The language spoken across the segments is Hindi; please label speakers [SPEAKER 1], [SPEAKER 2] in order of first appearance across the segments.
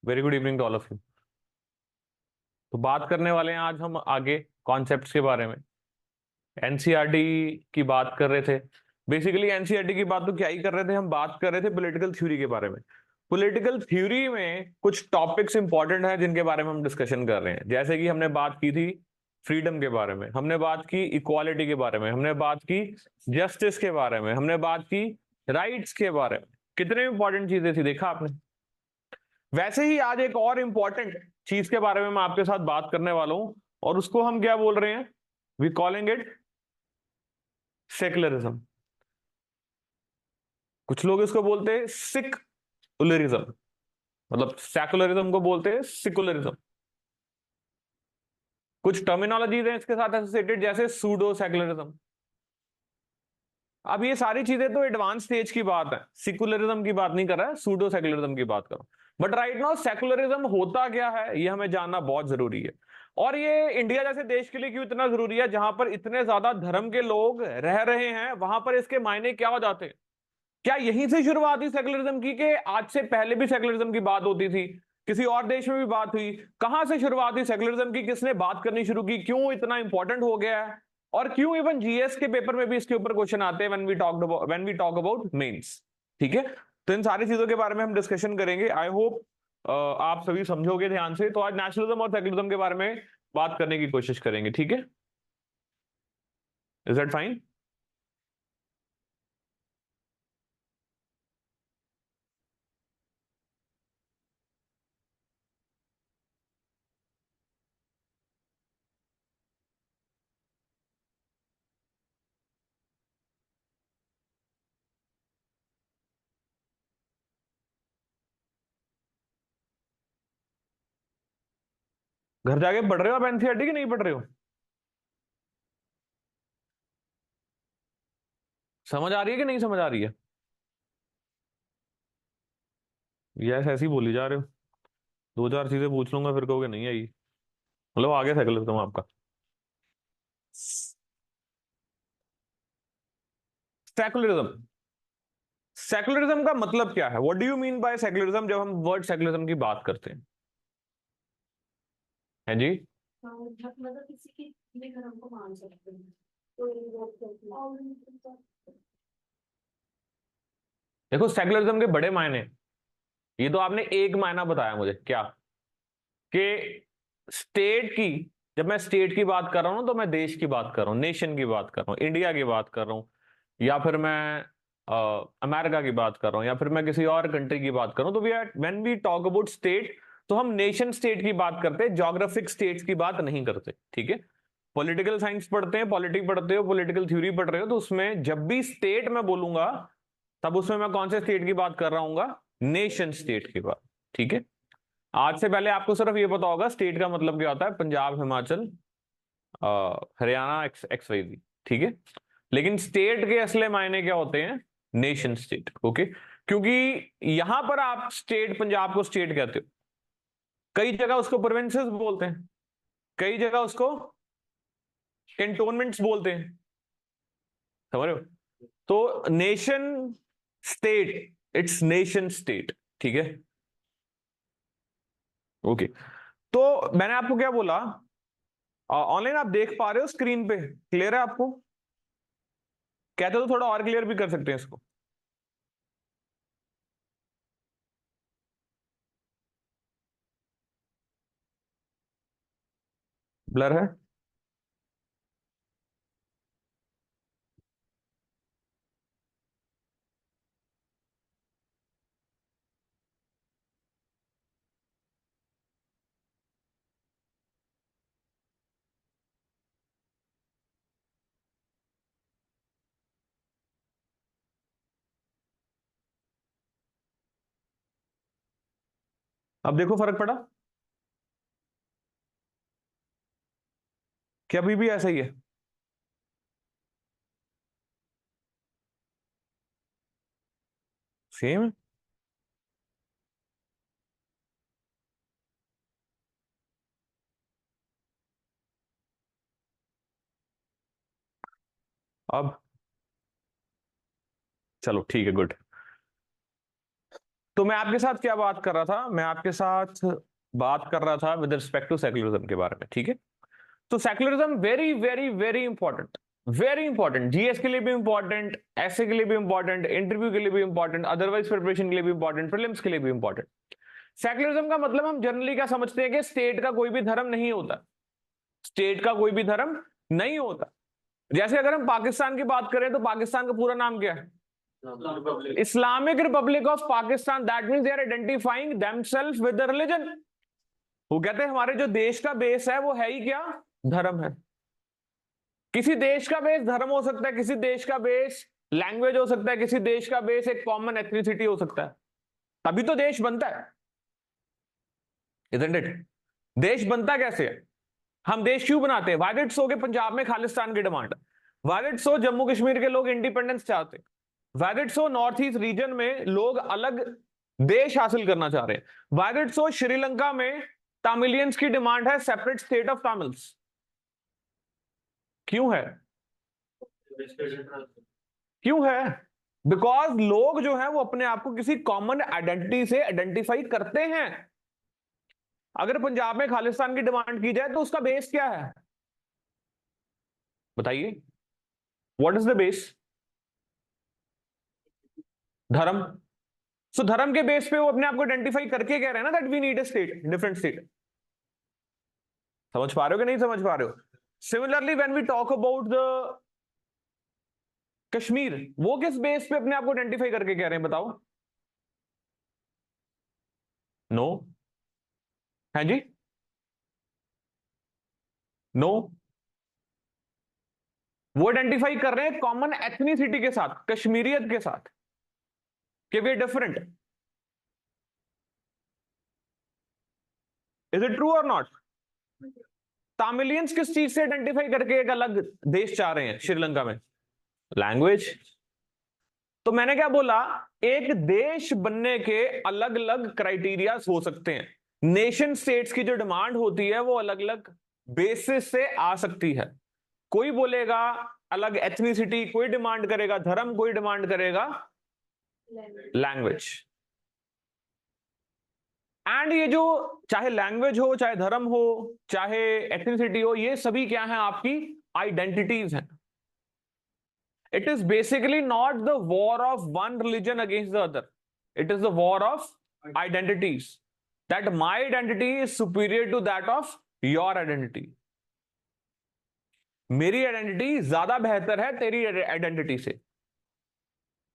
[SPEAKER 1] Very good evening to all of you. तो बात करने वाले हैं आज हम आगे कॉन्सेप्ट्स के बारे में। एनसीईआरटी की बात कर रहे थे। बेसिकली एनसीईआरटी की बात तो क्या ही कर रहे थे, हम बात कर रहे थे पॉलिटिकल थ्योरी के बारे में। पॉलिटिकल थ्योरी में कुछ टॉपिक्स इंपॉर्टेंट हैं जिनके बारे में हम डिस्कशन कर रहे हैं, जैसे कि हमने बात की थी फ्रीडम के बारे में, हमने बात की इक्वालिटी के बारे में, हमने बात की जस्टिस के बारे में, हमने बात की राइट्स के बारे में। कितने इंपॉर्टेंट चीजें थी, देखा आपने। वैसे ही आज एक और इंपॉर्टेंट चीज के बारे में मैं आपके साथ बात करने वाला हूं, और उसको हम क्या बोल रहे हैं, वी कॉलिंग इट सेकुलरिज्म। कुछ लोग इसको बोलते हैं सिकुलरिज्म, मतलब सेकुलरिज्म को बोलते हैं सिकुलरिज्म। कुछ टर्मिनोलॉजीज हैं इसके साथ एसोसिएटेड, जैसे सूडो सेकुलरिज्म। अब ये सारी चीजें तो एडवांस स्टेज की बात है, सिकुलरिज्म की बात नहीं कर रहा है, सूडो सेकुलरिज्म की बात कर रहा हूं। बट राइट नाउ सेकुलरिज्म होता क्या है ये हमें जानना बहुत जरूरी है। और ये इंडिया जैसे देश के लिए क्यों इतना जरूरी है, जहां पर इतने ज्यादा धर्म के लोग रह रहे हैं, वहां पर इसके मायने क्या हो जाते हैं। क्या यहीं से शुरुआत हुई सेकुलरिज्म की, कि आज से पहले भी सेकुलरिज्म की बात होती थी, किसी और देश में भी बात हुई? कहां से शुरुआत हुई सेकुलरिज्म की, किसने बात करनी शुरू की, क्यों इतना इंपॉर्टेंट हो गया है, और क्यों इवन जीएस के पेपर में भी इसके ऊपर क्वेश्चन आते हैं when we talk about mains. ठीक है। तो इन सारी चीजों के बारे में हम डिस्कशन करेंगे। आई होप आप सभी समझोगे ध्यान से। तो आज नेशनलिज्म और सेकुलरिज्म के बारे में बात करने की कोशिश करेंगे, ठीक है। Is that fine? घर जाके पढ़ रहे हो आप एनसीईआरटी की, नहीं पढ़ रहे हो? समझ आ रही है कि नहीं समझ आ रही है? यस, ऐसे ही बोली जा रहे हो। दो चार चीजें पूछ लूंगा फिर कहोगे नहीं आई। मतलब आगे सेकुलरिज्म आपका। सेकुलरिज्म, सेकुलरिज्म का मतलब क्या है? What do you mean by secularism, जब हम वर्ड सेकुलरिज्म की बात करते हैं? है जी।
[SPEAKER 2] मतलब किसी की भी धर्म को मान सकते हैं, तो ये बात करती है।
[SPEAKER 1] देखो सेकुलरिज्म के बड़े मायने, ये तो आपने एक मायना बताया मुझे, क्या कि स्टेट की, जब मैं स्टेट की बात कर रहा हूं तो मैं देश की बात कर रहा हूं, नेशन की बात कर रहा हूं, इंडिया की बात कर रहा हूं, या फिर मैं अमेरिका की बात कर रहा हूं, या फिर मैं किसी और कंट्री की बात कर रहा हूं। तो we are when we talk about state, तो हम नेशन स्टेट की बात करते हैं, जोग्राफिक स्टेट्स की बात नहीं करते, ठीक है। पॉलिटिकल साइंस पढ़ते हैं, पॉलिटिक पढ़ते हो, पॉलिटिकल थ्योरी पढ़ रहे हो, तो उसमें जब भी स्टेट मैं बोलूंगा, तब उसमें मैं कौन से स्टेट की बात कर रहा हूँ? नेशन स्टेट की बात, ठीक है। आज से पहले आपको सिर्फ ये पता होगा स्टेट का मतलब क्या होता है, Punjab, Himachal, Haryana, x x y जी, ठीक है। लेकिन स्टेट के असली मायने क्या होते हैं? Nation state, okay. क्योंकि यहां पर आप स्टेट, पंजाब को स्टेट कहते हो, कई जगह उसको प्रोविंसेस बोलते हैं, कई जगह उसको कैंटोनमेंट्स बोलते हैं, समझ रहे हो? तो nation state, it's nation state, ठीक है, ओके। तो मैंने आपको क्या बोला, ऑनलाइन आप देख पा रहे हो स्क्रीन पे, क्लियर है आपको? कहते तो थोड़ा और क्लियर भी कर सकते हैं इसको। ब्लर है? अब देखो फर्क पड़ा कि अभी भी ऐसा ही है? सेम है। अब चलो ठीक है, गुड। तो मैं आपके साथ क्या बात कर रहा था, मैं आपके साथ बात कर रहा था विद रिस्पेक्ट टू सेक्युलरिज्म के बारे में, ठीक है। तो secularism very very very important, very important, GS के लिए भी इंपॉर्टेंट, एसए के लिए भी इंपॉर्टेंट, इंटरव्यू के लिए भी इंपॉर्टेंट, अदरवाइज प्रिपरेशन के लिए भी इंपॉर्टेंट, प्रीलिम्स के लिए भी इंपॉर्टेंट। सेक्युलरिज्म का मतलब हम जनरली क्या समझते हैं कि स्टेट का कोई भी धर्म नहीं होता, स्टेट का कोई भी धर्म नहीं होता। जैसे अगर हम पाकिस्तान की बात करें तो पाकिस्तान का पूरा नाम क्या है? Islamic Republic of Pakistan. That means they are identifying themselves with the religion. वो कहते हैं हमारे जो देश का बेस है वो है ही क्या? धर्म है। किसी देश का बेस धर्म हो सकता है, किसी देश का बेस लैंग्वेज हो सकता है, किसी देश का बेस एक कॉमन एथनिसिटी हो सकता है, तभी तो देश बनता है, इजंट इट? देश बनता कैसे है? हम देश क्यों बनाते हैं? वाई डिड सो के पंजाब में खालिस्तान की demand, why did so Jammu Kashmir के लोग इंडिपेंडेंस चाहते, why did so north east region में लोग अलग देश हासिल करना चाह रहे हैं, वाई डिड सो श्रीलंका में तामिलियंस की डिमांड है सेपरेट स्टेट ऑफ तामिल्स। क्यों है? क्यों है? बिकॉज लोग जो है वो अपने आप को किसी कॉमन आइडेंटिटी से आइडेंटिफाई करते हैं। अगर पंजाब में खालिस्तान की डिमांड की जाए तो उसका बेस क्या है? बताइए, व्हाट इज द बेस? धर्म। सो धर्म के बेस पे वो अपने आप को आइडेंटिफाई करके कह रहे हैं ना that we need a state, different state. समझ पा रहे हो कि नहीं समझ पा रहे हो? Similarly when we talk about the Kashmir, वो किस बेस पे अपने आप को आइडेंटिफाई करके कह रहे हैं बताओ? नो। है जी? नो। वो आइडेंटिफाई कर रहे हैं कॉमन एथनिसिटी के साथ, कश्मीरियत के साथ, कि we different. Is it true और नॉट? तामिलियंस किस चीज से आइडेंटिफाई करके एक अलग देश चाह रहे हैं श्रीलंका में? लैंग्वेज। तो मैंने क्या बोला, एक देश बनने के अलग अलग क्राइटेरियाज हो सकते हैं। नेशन स्टेट्स की जो डिमांड होती है वो अलग अलग बेसिस से आ सकती है। कोई बोलेगा अलग एथनिसिटी, कोई डिमांड करेगा धर्म, कोई डिमांड करेगा लैंग्वेज। एंड ये जो चाहे लैंग्वेज हो, चाहे धर्म हो, चाहे एथनिसिटी हो, ये सभी क्या है? आपकी आइडेंटिटीज हैं। It is basically not the war of one religion against the other, it is the war of identities, that my identity is superior to that of your identity. मेरी आइडेंटिटी ज्यादा बेहतर है तेरी आइडेंटिटी से।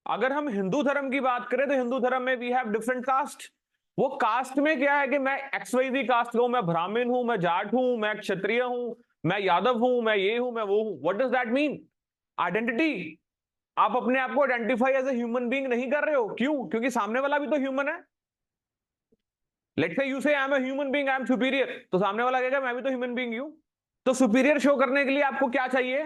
[SPEAKER 1] अगर हम हिंदू धर्म की बात करें तो हिंदू धर्म में वी हैव डिफरेंट कास्ट। वो कास्ट में क्या है कि मैं XYZ कास्ट का हूं, मैं ब्राह्मण हूं, मैं जाट हूं, मैं क्षत्रिय हूं, मैं यादव हूं, मैं ये हूं, मैं वो हूं। What does that mean? Identity. आप अपने आप को identify as a human being नहीं कर रहे हो। क्यों? क्योंकि सामने वाला भी तो ह्यूमन है। लेट्स से यू से आई am a human being, I am superior, तो सामने वाला कहेगा मैं भी तो ह्यूमन बीइंग हूं। तो सुपीरियर शो करने के लिए आपको क्या चाहिए?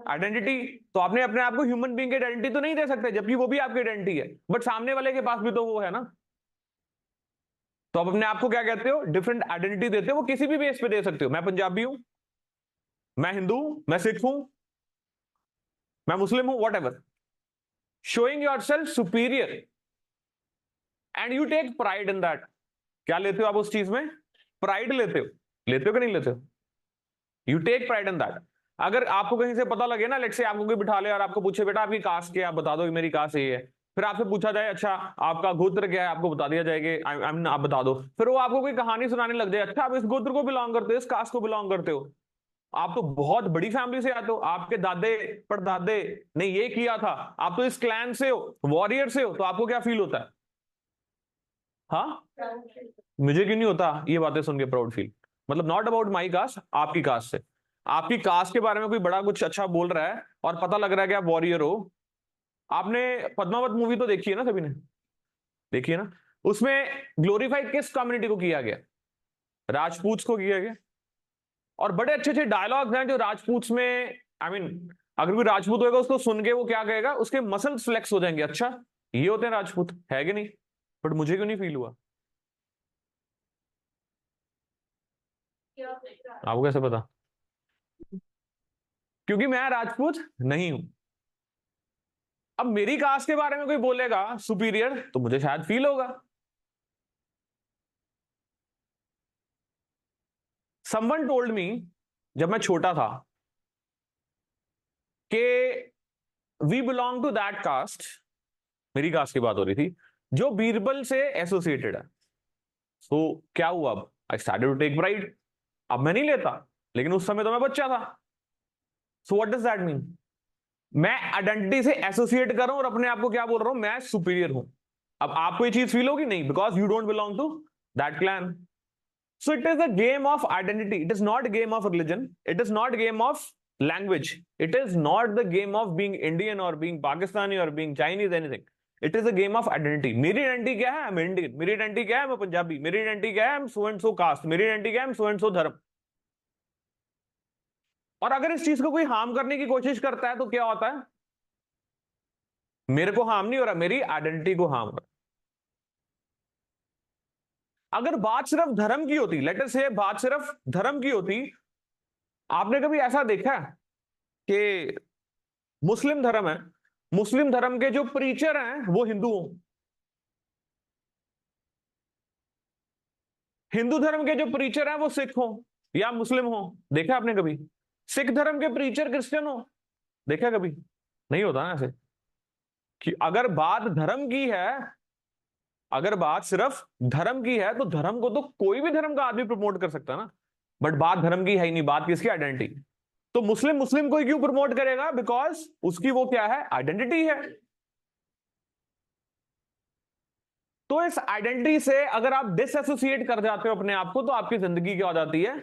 [SPEAKER 1] आइडेंटिटी। तो आपने अपने आप को ह्यूमन बीइंग की आइडेंटिटी तो नहीं दे सकते, जबकि वो भी आपकी आइडेंटिटी है, बट सामने वाले के पास भी तो वो है ना। तो आप अपने आप को क्या कहते हो? डिफरेंट आइडेंटिटी देते हो। वो किसी भी बेस पे दे सकते हो। मैं पंजाबी हूं, मैं हिंदू हूं, मैं सिख हूं, मैं मुस्लिम हूं, whatever. Showing yourself superior and you take pride in that. क्या लेते हो आप उस चीज में? प्राइड लेते हो। लेते हो कि नहीं लेते हो? You take pride in that. अगर आपको कहीं से पता लगे ना, लेट से आपको कोई बिठा ले और आपको पूछे बेटा आपकी कास्ट क्या है, आप बता दो कि मेरी कास्ट ये है। फिर आपसे पूछा जाए अच्छा आपका गोत्र क्या है, आपको बता दिया जाएगा आप बता दो। फिर वो आपको कोई कहानी सुनाने लग जाए, अच्छा आप इस गोत्र को बिलोंग करते हो, इस कास्ट को बिलोंग करते हो, आप तो बहुत बड़ी फैमिली से आते हो, आपके दादे परदादे ने ये किया था, आप तो इस क्लैन से हो, वॉरियर से हो, तो आपको क्या फील होता है? हाँ, मुझे क्यों नहीं होता ये बातें सुन के प्राउड फील? मतलब नॉट अबाउट माई कास्ट, आपकी कास्ट से। आपकी कास्ट के बारे में कोई बड़ा कुछ अच्छा बोल रहा है और पता लग रहा है कि आप वॉरियर हो। आपने पद्मावत मूवी तो देखी है ना, सभी ने देखी है ना? उसमें ग्लोरीफाई किस कम्युनिटी को किया गया? राजपूत को किया गया। और बड़े अच्छे अच्छे डायलॉग्स हैं जो राजपूत में, आई मीन अगर कोई राजपूत होगा उसको सुन के वो क्या कहेगा, उसके मसल्स फ्लेक्स हो जाएंगे, अच्छा ये होते हैं राजपूत, है कि नहीं? बट मुझे क्यों नहीं फील हुआ? आपको कैसे पता? क्योंकि मैं राजपूत नहीं हूं। अब मेरी कास्ट के बारे में कोई बोलेगा सुपीरियर तो मुझे शायद फील होगा। समवन टोल्ड मी जब मैं छोटा था कि we belong to that caste, मेरी कास्ट की बात हो रही थी, जो बीरबल से एसोसिएटेड है। सो क्या हुआ, अब I started to take pride. अब मैं नहीं लेता, लेकिन उस समय तो मैं बच्चा था। So what does that mean? मैं आइडेंटिटी से एसोसिएट कर रहा हूं और अपने आप को क्या बोल रहा हूं, मैं सुपीरियर हूं। अब आपको ये चीज फील होगी नहीं, because you don't belong to that clan. So it is a game of identity. It is not a game of religion. It is not a game of language. It is not the game of being Indian or being Pakistani or being Chinese, anything. It is a game of identity. मेरी आइडेंटिटी क्या है? I'm Indian. मेरी आइडेंटिटी क्या है? मैं पंजाबी। मेरी आइडेंटिटी क्या है? I'm so and so caste. मेरी आइडेंटिटी क्या है? I'm so and so धर्म। और अगर इस चीज को कोई हार्म करने की कोशिश करता है तो क्या होता है? मेरे को हार्म नहीं हो रहा, मेरी आइडेंटिटी को हार्म हो रहा। अगर बात सिर्फ धर्म की होती, लेट अस से बात सिर्फ धर्म की होती, आपने कभी ऐसा देखा है कि मुस्लिम धर्म है, मुस्लिम धर्म के जो प्रीचर हैं वो हिंदू हो, हिंदू धर्म के जो प्रीचर हैं वो सिख हो या मुस्लिम हो? देखा आपने कभी? सिख धर्म के प्रीचर क्रिश्चियन हो? देखा कभी? नहीं होता ना ऐसे। कि अगर बात धर्म की है, अगर बात सिर्फ धर्म की है, तो धर्म को तो कोई भी धर्म का आदमी प्रमोट कर सकता है ना। बट बात धर्म की है ही नहीं, बात किसकी? आइडेंटिटी। तो मुस्लिम मुस्लिम को ही क्यों प्रमोट करेगा? बिकॉज उसकी वो क्या है? आइडेंटिटी है। तो इस आइडेंटिटी से अगर आप डिसएसोसिएट कर जाते हो अपने आप को, तो आपकी जिंदगी क्या हो जाती है?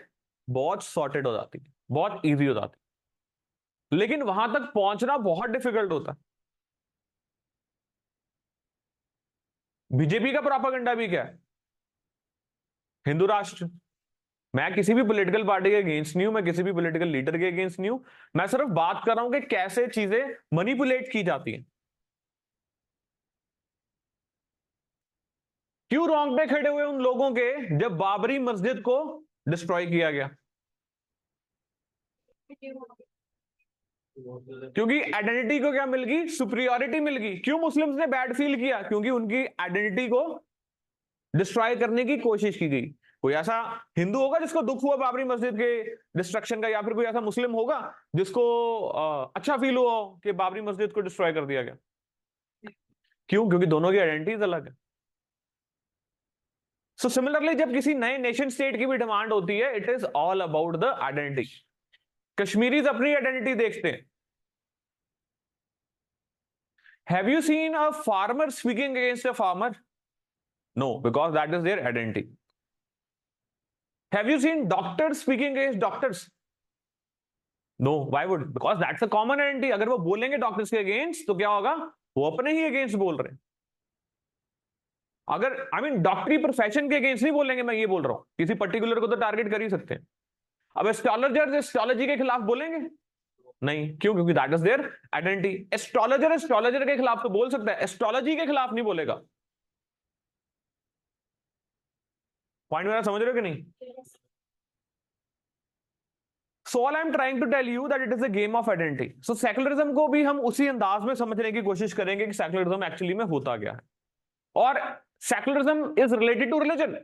[SPEAKER 1] बहुत सॉर्टेड हो जाती है, बहुत इजी हो जाती है। लेकिन वहां तक पहुंचना बहुत डिफिकल्ट होता है। बीजेपी का प्रोपागेंडा भी क्या है? हिंदू राष्ट्र। मैं किसी भी पॉलिटिकल पार्टी के अगेंस्ट नहीं हूं, मैं किसी भी पॉलिटिकल लीडर के अगेंस्ट नहीं हूं। मैं सिर्फ बात कर रहा हूं कि कैसे चीजें मैनिपुलेट की जाती हैं। क्यों रॉन्ग पे खड़े हुए उन लोगों के जब बाबरी मस्जिद को डिस्ट्रॉय किया गया? क्योंकि आइडेंटिटी को क्या मिल गई? सुपरियोरिटी मिल गई। क्यों मुस्लिम्स ने बैड फील किया? क्योंकि उनकी आइडेंटिटी को डिस्ट्रॉय करने की कोशिश की गई। कोई ऐसा हिंदू होगा जिसको दुख हुआ बाबरी मस्जिद के डिस्ट्रक्शन का, या फिर कोई ऐसा मुस्लिम होगा जिसको अच्छा फील हुआ हो कि बाबरी मस्जिद को डिस्ट्रॉय कर दिया गया? क्यों? क्योंकि दोनों की आइडेंटिटीज अलग है। सो सिमिलरली जब किसी नए नेशन स्टेट की भी डिमांड होती है, it is all about the identity. Kashmiris अपनी आइडेंटिटी देखते हैं। Have you seen a farmer speaking against a farmer? No, because that is their identity. Have you seen doctors speaking against doctors? No, why would? Because that's a common identity. अगर वो बोलेंगे डॉक्टर्स के अगेंस्ट तो क्या होगा? वो अपने ही अगेंस्ट बोल रहे हैं। अगर आई मीन डॉक्टरी प्रोफेशन के अगेंस्ट नहीं बोलेंगे, मैं ये बोल रहा हूं, किसी पर्टिकुलर को तो टारगेट कर ही सकते हैं। अब एस्ट्रोलॉजर एस्ट्रोलॉजी के खिलाफ बोलेंगे? नहीं। क्यों? क्योंकि that is their identity. Astrologer astrologer के खिलाफ तो बोल सकता है, एस्ट्रोलॉजी के खिलाफ नहीं बोलेगा। पॉइंट मेरा समझ रहे हो कि नहीं? So all I am trying to tell you that it is a game of identity. So secularism को भी हम उसी अंदाज में समझने की कोशिश करेंगे कि सेक्युलरिज्म एक्चुअली में होता क्या है। और secularism is related to religion.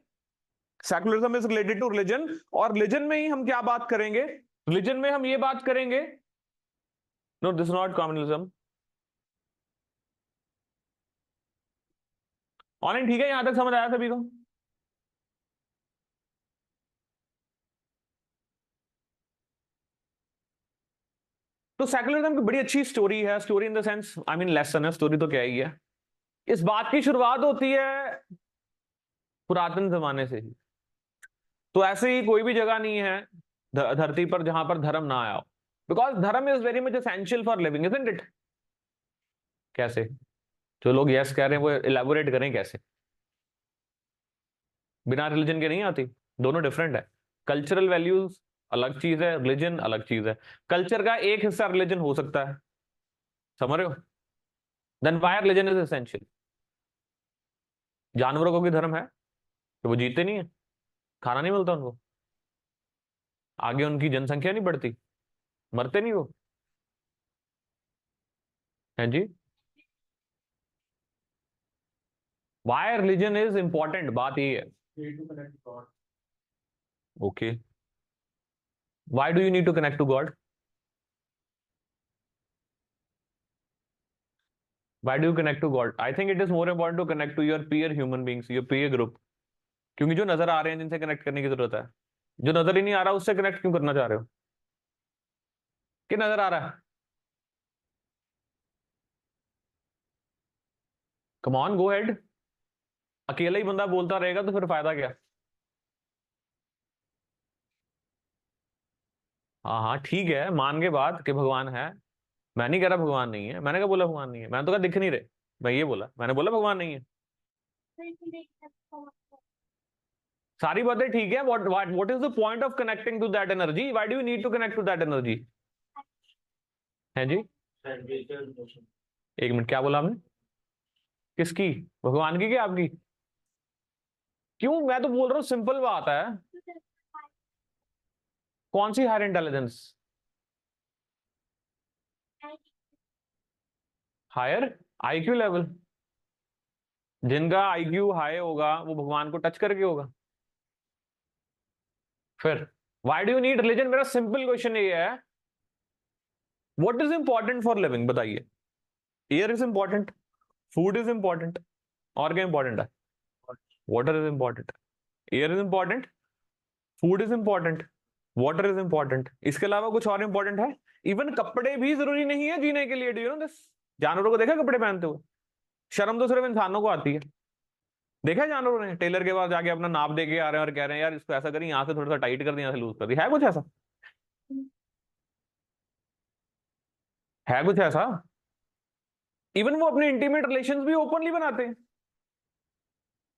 [SPEAKER 1] Secularism is related to religion. और रिलीजन में ही हम क्या बात करेंगे? रिलीजन में हम ये बात करेंगे, no this not communalism. Online ठीक है? यहां तक समझ आया सभी को? तो सेक्युलरिज्म की बड़ी अच्छी स्टोरी है। Story in the sense I mean lesson है, स्टोरी तो क्या ही है। इस बात की शुरुआत होती है पुरातन जमाने से ही। तो ऐसे ही कोई भी जगह नहीं है धरती पर जहां पर धर्म ना आया हो। बिकॉज धर्म is very much essential for living, isn't it? कैसे? जो लोग यस कह रहे हैं वो इलेबोरेट करें कैसे। बिना रिलीजन के नहीं आती। दोनों डिफरेंट है। कल्चरल वैल्यूज अलग चीज है, रिलीजन अलग चीज है। कल्चर का एक हिस्सा रिलीजन हो सकता है, समझ रहे हो? Then why religion is essential? जानवरों को भी धर्म है तो वो जीते नहीं है, खाना नहीं मिलता उनको, आगे उनकी जनसंख्या नहीं बढ़ती, मरते नहीं वो। है जी? वाई रिलीजन इज इंपॉर्टेंट, बात ये है. Okay, why do you need to connect to God? Why do you connect to God? I think it is more important to connect to your peer human beings, your peer group. क्योंकि जो नजर आ रहे हैं जिनसे कनेक्ट करने की जरूरत है, जो नजर ही नहीं आ रहा उससे कनेक्ट क्यों करना चाह रहे हो? कि नजर आ रहा है? Come on, go head. अकेला ही बंदा बोलता रहेगा तो फिर फायदा क्या? हाँ हाँ ठीक है, मान के बात कि भगवान है. मैं नहीं कह रहा भगवान नहीं है, मैंने क्या बोला भगवान नहीं है? मैंने तो कहा दिख नहीं रहे. मैं ये बोला, मैंने बोला भगवान नहीं है. सारी बातें ठीक है. What is the point of connecting to that energy? Why do you need to connect to that energy? है जी? एक मिनट, क्या बोला आपने? किसकी? भगवान की कि आपकी? क्यों? मैं तो बोल रहा हूँ सिंपल बात है. कौन सी higher intelligence? Higher IQ level? जिनका आईक्यू हाई होगा वो भगवान को टच करके होगा. फिर why do you need religion? मेरा सिंपल क्वेश्चन ये है, what is important for living? बताइए. Air is important, food is important, और क्या इंपॉर्टेंट है? Water is important. Air is important, food is important, water is important. इसके अलावा कुछ और इंपॉर्टेंट है? इवन कपड़े भी जरूरी नहीं है जीने के लिए. Do you know this? जानवरों को देखा कपड़े पहनते हुए? शर्म तो सिर्फ इंसानों को आती है. देखा है जानवरों ने टेलर के पास जाके अपना नाप दे के आ रहे हैं और कह रहे हैं यार इसको ऐसा करिए, यहाँ से थोड़ा सा टाइट कर दिया, यहाँ से लूज कर दिया? है कुछ ऐसा? है कुछ ऐसा? इवन वो अपने इंटीमेट रिलेशंस भी ओपनली बनाते हैं.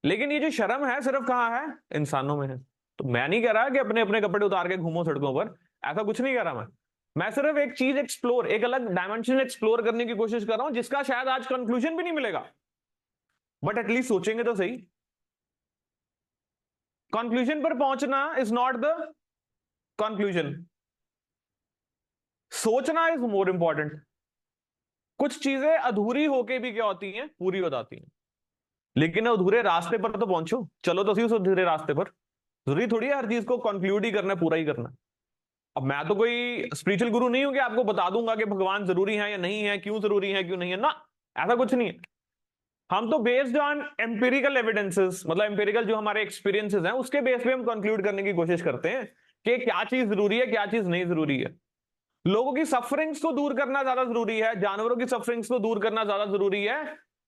[SPEAKER 1] लेकिन ये जो शर्म है सिर्फ कहाँ है? इंसानों में है. तो मैं नहीं कह रहा कि अपने अपने कपड़े उतार के घूमो सड़कों पर, ऐसा कुछ नहीं कह रहा मैं सिर्फ एक चीज एक्सप्लोर, एक अलग डायमेंशन एक्सप्लोर करने की कोशिश कर रहा हूं जिसका शायद आज कंक्लूजन भी नहीं मिलेगा, बट एटलीस्ट सोचेंगे तो सही. कंक्लूजन पर पहुंचना इज नॉट द कंक्लूजन. सोचना इज मोर इंपॉर्टेंट. कुछ चीजें अधूरी होके भी क्या होती हैं? पूरी हो जाती हैं. लेकिन अधूरे रास्ते पर तो पहुंचो, चलो तो सही उस अधूरे रास्ते पर. जरूरी थोड़ी है हर चीज को कंक्लूड ही करना, पूरा ही करना. अब मैं तो कोई स्पिरिचुअल गुरु नहीं हूं कि आपको बता दूंगा कि भगवान जरूरी है या नहीं है, क्यों जरूरी है क्यों नहीं है ना. ऐसा कुछ नहीं है. हम तो बेस्ड ऑन एम्पिरिकल एविडेंसेस, मतलब एम्पिरिकल जो हमारे एक्सपीरियंसेस हैं उसके बेस पे हम कंक्लूड करने की कोशिश करते हैं कि क्या चीज जरूरी है, क्या चीज नहीं जरूरी है. लोगों की सफरिंग्स को दूर करना ज्यादा जरूरी है, जानवरों की सफरिंग्स को दूर करना ज्यादा जरूरी है,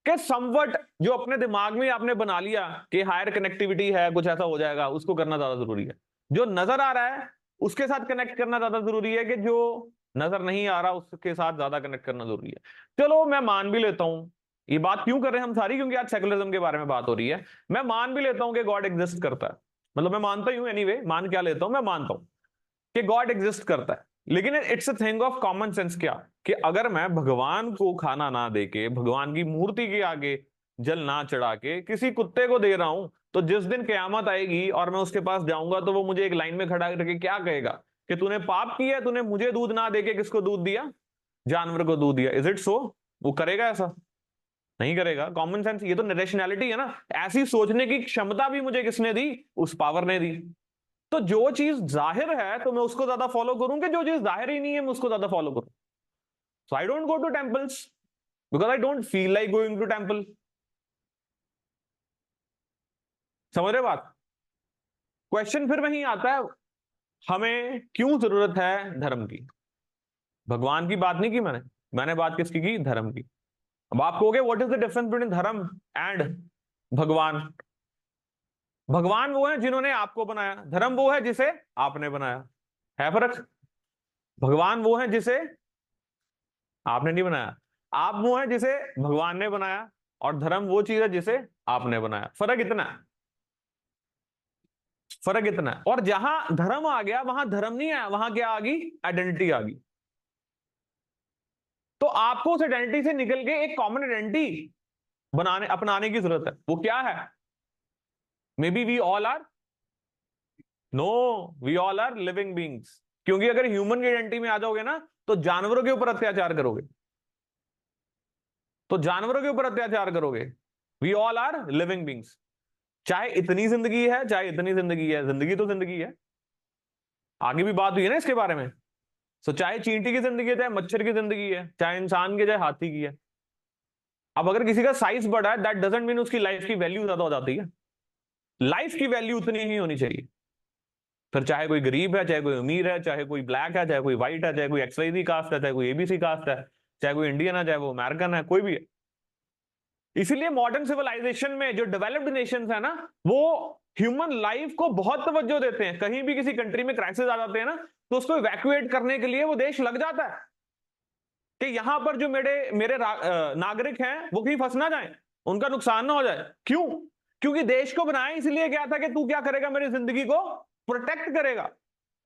[SPEAKER 1] कि समवट जो अपने दिमाग में आपने बना लिया कि हायर कनेक्टिविटी है, कुछ ऐसा हो जाएगा, उसको करना ज्यादा जरूरी है. जो नजर आ रहा है उसके साथ कनेक्ट करना ज्यादा जरूरी है, कि जो नजर नहीं आ रहा उसके साथ ज्यादा कनेक्ट करना जरूरी है. चलो मैं मान भी लेता हूं, ये बात क्यों कर रहे हैं हम सारी, क्योंकि आज सेकुलरिज्म के बारे में बात हो रही है. मैं मान भी लेता हूं कि गॉड एग्जिस्ट करता है, मतलब मैं मानता ही हूं एनीवे. मान क्या लेता हूं? मैं मानता हूं कि गॉड एग्जिस्ट करता है. लेकिन it's a thing of common sense. क्या कि अगर मैं भगवान को खाना ना दे के, भगवान की मूर्ति के आगे जल ना चढ़ा के किसी कुत्ते को दे रहा हूं, तो जिस दिन क़यामत आएगी और मैं उसके पास जाऊंगा तो वो मुझे एक लाइन में खड़ा करके क्या कहेगा कि तूने पाप किया, तूने मुझे दूध ना दे के किसको दूध दिया? जानवर को दूध दिया. Is it so? वो करेगा ऐसा? नहीं करेगा. कॉमन सेंस, ये तो रैशनैलिटी है ना. ऐसी सोचने की क्षमता भी मुझे किसने दी? उस पावर ने दी. तो जो चीज जाहिर है तो मैं उसको ज्यादा फॉलो करूंगा, जो चीज जाहिर ही नहीं है मैं उसको ज्यादा फॉलो करूं. So I don't go to temples because I don't feel like going to temple. समझ रहे बात? क्वेश्चन फिर वहीं आता है, हमें क्यों जरूरत है धर्म की? भगवान की बात नहीं की मैंने. मैंने बात किसकी की? धर्म की. अब आप कहोगे what is the difference between धर्म एंड भगवान? भगवान वो है जिन्होंने आपको बनाया, धर्म वो है जिसे आपने बनाया. है फर्क? भगवान वो है जिसे आपने नहीं बनाया, आप वो है जिसे भगवान ने बनाया, और धर्म वो चीज है जिसे आपने बनाया. फर्क इतना है. फर्क इतना है. और जहां धर्म आ गया वहां धर्म नहीं आया, वहां क्या आ गई? आइडेंटिटी आ गई. तो आपको उस आइडेंटिटी से निकल के एक कॉमन आइडेंटिटी बनाने अपनाने की जरूरत है. वो क्या है? Maybe we all are, no, we all are living beings. क्योंकि अगर ह्यूमन की आइडेंटिटी में आ जाओगे ना तो जानवरों के ऊपर अत्याचार करोगे. तो जानवरों के ऊपर अत्याचार करोगे, we all are living beings, चाहे इतनी जिंदगी है चाहे इतनी जिंदगी है, जिंदगी तो जिंदगी है। आगे भी बात हुई है ना इसके बारे में। सो चाहे चींटी की जिंदगी है, चाहे मच्छर की जिंदगी है, चाहे इंसान की, चाहे हाथी की है। अब अगर किसी का साइज बड़ा है, दैट डजंट मीन उसकी लाइफ की वैल्यू ज्यादा हो जाती है। लाइफ की वैल्यू उतनी ही होनी चाहिए। फिर चाहे कोई गरीब है, चाहे कोई अमीर है, चाहे कोई ब्लैक है, चाहे कोई व्हाइट है, चाहे कोई एक्सवाईजी कास्ट है, चाहे कोई एबीसी कास्ट है, चाहे कोई इंडियन है, चाहे वो अमेरिकन है, कोई भी है। इसीलिए मॉडर्न सिविलाइजेशन में जो डेवलप्ड नेशंस है ना, वो ह्यूमन लाइफ को बहुत तवज्जो देते हैं। कहीं भी किसी कंट्री में क्राइसिस आ जाते हैं ना, तो उसको इवैक्यूएट करने के लिए वो देश लग जाता है कि यहां पर जो मेरे मेरे नागरिक हैं वो कहीं फंस ना जाए, उनका नुकसान ना हो जाए। क्यों? क्योंकि देश को बनाया इसलिए क्या था कि तू क्या करेगा, मेरी जिंदगी को प्रोटेक्ट करेगा।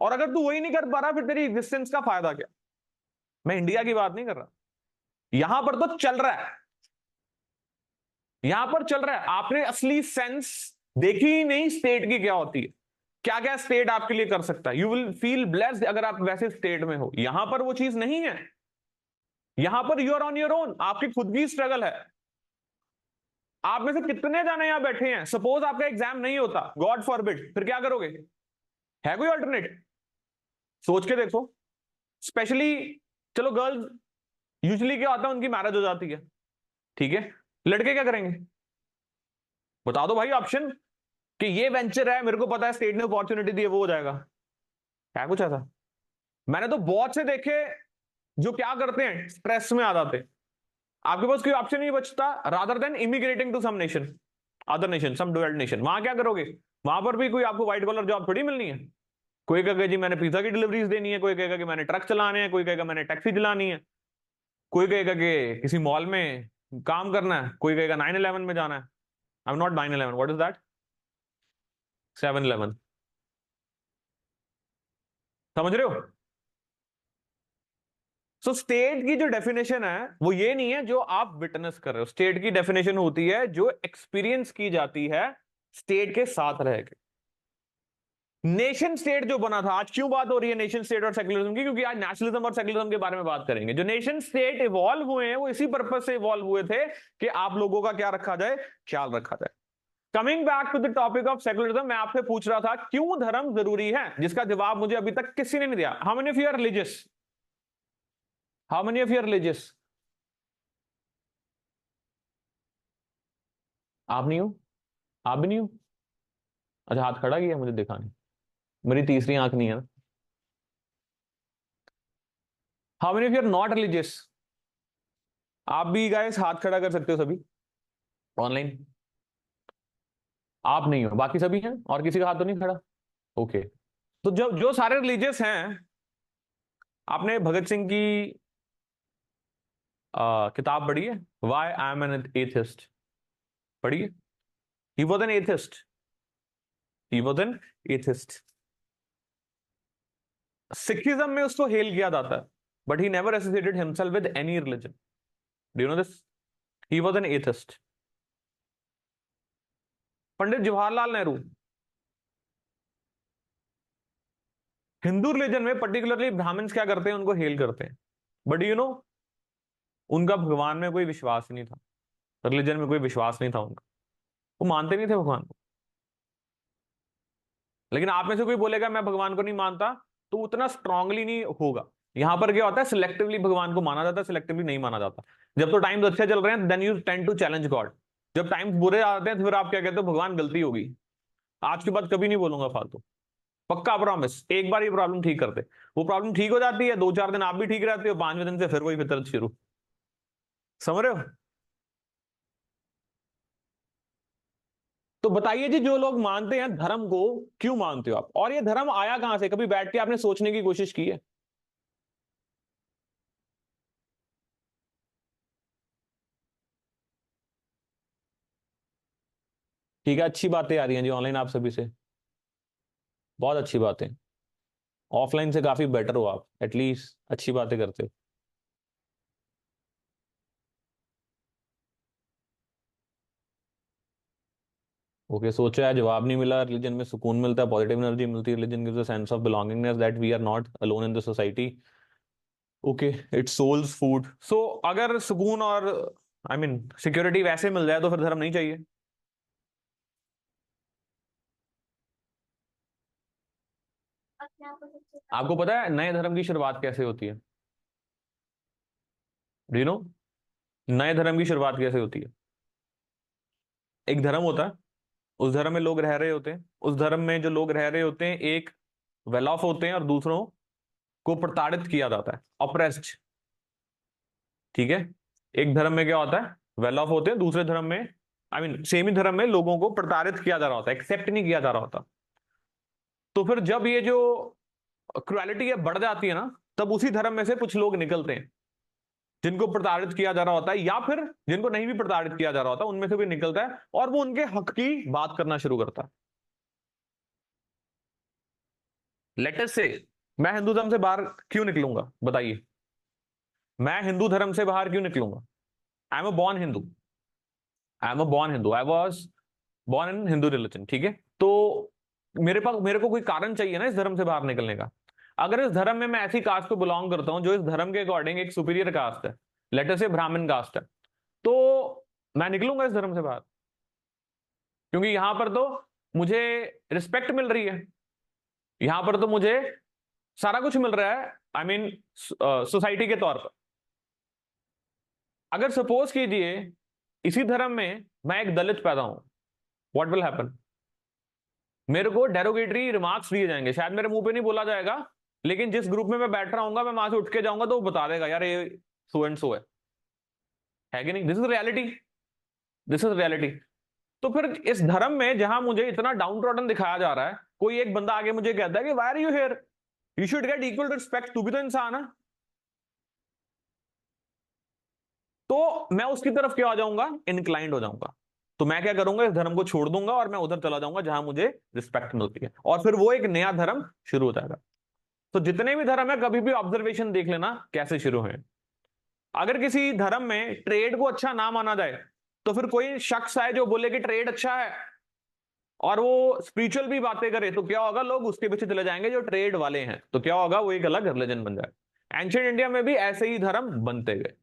[SPEAKER 1] और अगर तू वही नहीं कर पा रहा, फिर तेरी एग्जिस्टेंस का फायदा क्या? मैं इंडिया की बात नहीं कर रहा, यहां पर तो चल रहा है, यहां पर चल रहा है। आपने असली सेंस देखी ही नहीं स्टेट की क्या होती है, क्या क्या स्टेट आपके लिए कर सकता है। यू विल फील ब्लेस्ड अगर आप वैसे स्टेट में हो। यहां पर वो चीज नहीं है। यहां पर you are on your own, आपकी खुद की स्ट्रगल है। आप में से कितने जाने यहां बैठे हैं, सपोज आपका एग्जाम नहीं होता, गॉड फॉरबिड, फिर क्या करोगे? है कोई ऑल्टरनेट? सोच के देखो। स्पेशली, चलो गर्ल्स, यूजुअली क्या होता है, उनकी मैरिज हो जाती है, ठीक है। लड़के क्या करेंगे? बता दो भाई ऑप्शन, कि ये वेंचर है, मेरे को पता है स्टेट ने अपॉर्चुनिटी दी है, वो हो जाएगा। क्या कुछ ऐसा? मैंने तो बहुत से देखे जो क्या करते हैं, स्ट्रेस में आ जाते हैं। आपके पास कोई ऑप्शन नहीं बचता rather than immigrating to some nation, other nation, some developed nation. वहां क्या करोगे? वहां पर भी कोई आपको व्हाइट कॉलर जॉब थोड़ी मिलनी है। कोई कहेगा जी मैंने पिज्जा की डिलीवरीज देनी है, कोई कहेगा कि मैंने ट्रक चलाने हैं, कोई कहेगा मैंने टैक्सी चलानी है, कोई कहेगा कि किसी मॉल में काम करना है, कोई कहेगा 9/11 में जाना है। I am not 9/11, what is that? 7/11। समझ रहे हो? सो स्टेट की जो डेफिनेशन है वो ये नहीं है जो आप विटनेस कर रहे हो। स्टेट की डेफिनेशन होती है जो एक्सपीरियंस की जाती है स्टेट के साथ रह के। नेशन स्टेट जो बना था, आज क्यों बात हो रही है नेशन स्टेट और सेक्युलरिज्म की? क्योंकि आज नेशनलिज्म और सेक्युलरिज्म के बारे में बात करेंगे। जो नेशन स्टेट इवॉल्व हुए हैं वो इसी पर्पज से इवॉल्व हुए थे कि आप लोगों का क्या रखा जाए, ख्याल रखा जाए। Coming back to the topic of secularism, मैं आपसे पूछ रहा था क्यों धर्म जरूरी है, जिसका जवाब मुझे अभी तक किसी ने नहीं दिया। How many of you are religious? How many of you are religious? आप नहीं हो? आप भी नहीं हो? अच्छा, हाथ खड़ा किया, मुझे दिखा नहीं, मेरी तीसरी आंख नहीं है ना। How many of you are not religious? आप भी गाइस हाथ खड़ा कर सकते हो सभी ऑनलाइन। आप नहीं हो, बाकी सभी हैं, और किसी का हाथ तो नहीं खड़ा? ओके। तो जब जो सारे रिलीजियस हैं, आपने भगत सिंह की किताब पढ़ी है, why I am an atheist? पढ़ी है? He was an atheist, he was an atheist. Sikhism में उसको हेल किया जाता है, but he never associated himself with any religion. Do you know this? He was an atheist. Pandit Jawaharlal Nehru, Hindu religion में पर्टिकुलरली ब्राह्मण्स क्या करते हैं, उनको हेल करते हैं, बट यू नो उनका भगवान में कोई विश्वास नहीं था, रिलीजन में कोई विश्वास नहीं था उनका, वो मानते नहीं थे भगवान को। लेकिन आप में से कोई बोलेगा मैं भगवान को नहीं मानता, तो उतना स्ट्रांगली नहीं होगा। यहां पर क्या होता है, सिलेक्टिवली भगवान को माना जाता है, सिलेक्टिवली नहीं माना जाता। जब तो टाइम्स अच्छे चल रहे हैं, then you tend to challenge God. जब टाइम्स बुरे आते हैं तो फिर आप क्या कहते हो, भगवान गलती होगी। आज के बाद कभी नहीं बोलूंगा फालतू, पक्का प्रॉमिस। एक बार ये प्रॉब्लम ठीक करते, वो प्रॉब्लम ठीक हो जाती है, 2-4 दिन आप भी ठीक रहते हो, 5वें दिन से फिर वही फितरत शुरू। समझ रहे हो? तो बताइए जी, जो लोग मानते हैं धर्म को, क्यों मानते हो आप? और ये धर्म आया कहां से? कभी बैठ के आपने सोचने की कोशिश की है? ठीक है, अच्छी बातें आ रही हैं जी ऑनलाइन आप सभी से, बहुत अच्छी बातें। ऑफलाइन से काफी बेटर हो आप, एटलीस्ट अच्छी बातें करते हो। ओके, सोचा है, जवाब नहीं मिला। रिलीजन में सुकून मिलता है, पॉजिटिव एनर्जी मिलती है, religion gives a sense of belongingness that we are not alone in the society. Okay, it's souls food. So अगर सुकून और आई मीन सिक्योरिटी वैसे मिल जाए तो फिर धर्म नहीं चाहिए।
[SPEAKER 2] अपने आप को सबसे
[SPEAKER 1] आपको पता है नए धर्म की शुरुआत कैसे होती है? डू यू नो नए धर्म की शुरुआत कैसे होती है? एक धर्म होता है, उस धर्म में लोग रह रहे होते हैं, उस धर्म में जो लोग रह रहे होते हैं एक वेल ऑफ होते हैं और दूसरों को प्रताड़ित किया जाता है, ऑप्रेस्ड। ठीक है, एक धर्म में क्या होता है, वेल ऑफ होते हैं, दूसरे धर्म में आई मीन सेम ही धर्म में लोगों को प्रताड़ित किया जा रहा होता है, एक्सेप्ट नहीं किया जा रहा होता। तो फिर जब ये जो क्रुएलिटी है बढ़ जाती है ना, तब उसी धर्म में से कुछ लोग निकलते हैं जिनको प्रताड़ित किया जा रहा होता है, या फिर जिनको नहीं भी प्रताड़ित किया जा रहा होता उनमें से भी निकलता है और वो उनके हक की बात करना शुरू करता है। लेट्स से मैं हिंदू धर्म से बाहर क्यों निकलूंगा, बताइए? मैं हिंदू धर्म से बाहर क्यों निकलूंगा? I am a born Hindu, I am a born Hindu, I was born in Hindu religion. ठीक है, तो मेरे को कोई कारण चाहिए ना इस धर्म से बाहर निकलने का। अगर इस धर्म में मैं ऐसी कास्ट को बिलोंग करता हूं जो इस धर्म के अकॉर्डिंग एक सुपीरियर कास्ट है, लेटर से ब्राह्मण कास्ट है, तो मैं निकलूंगा इस धर्म से बाहर, क्योंकि यहां पर तो मुझे रिस्पेक्ट मिल रही है, यहां पर तो मुझे सारा कुछ मिल रहा है, आई मीन सोसाइटी के तौर पर। अगर सपोज कीजिए इसी धर्म में मैं एक दलित पैदा हूं, व्हाट विल हैपन? मेरे को डेरोगेटरी रिमार्क्स दिए जाएंगे, शायद मेरे मुंह पे नहीं बोला जाएगा, लेकिन जिस ग्रुप में मैं बैठ रहा हूँ मैं वहां से उठ के जाऊंगा तो वो बता देगा यार ये सो एंड सो है कि नहीं? This is reality, this is reality. तो फिर इस धर्म में जहां मुझे इतना डाउन ट्रॉडन दिखाया जा रहा है, कोई एक बंदा आगे मुझे कहता है कि why are you here, you should get equal respect, तू भी तो इंसान है, तो मैं उसकी तरफ क्या आ जाऊंगा, इनक्लाइंड हो जाऊंगा। तो मैं क्या करूंगा, इस धर्म को छोड़ दूंगा और मैं उधर चला जाऊंगा जहां मुझे रिस्पेक्ट मिलती है, और फिर वो एक नया धर्म शुरू हो जाएगा। तो जितने भी धर्म है कभी भी ऑब्जर्वेशन देख लेना कैसे शुरू हुए। अगर किसी धर्म में ट्रेड को अच्छा ना माना जाए, तो फिर कोई शख्स आए जो बोले कि ट्रेड अच्छा है और वो स्पिरिचुअल भी बातें करे, तो क्या होगा, लोग उसके पीछे चले जाएंगे जो ट्रेड वाले हैं, तो क्या होगा, वो एक अलग रिलीजन बन जाए। एंशिएंट इंडिया में भी ऐसे ही धर्म बनते गए।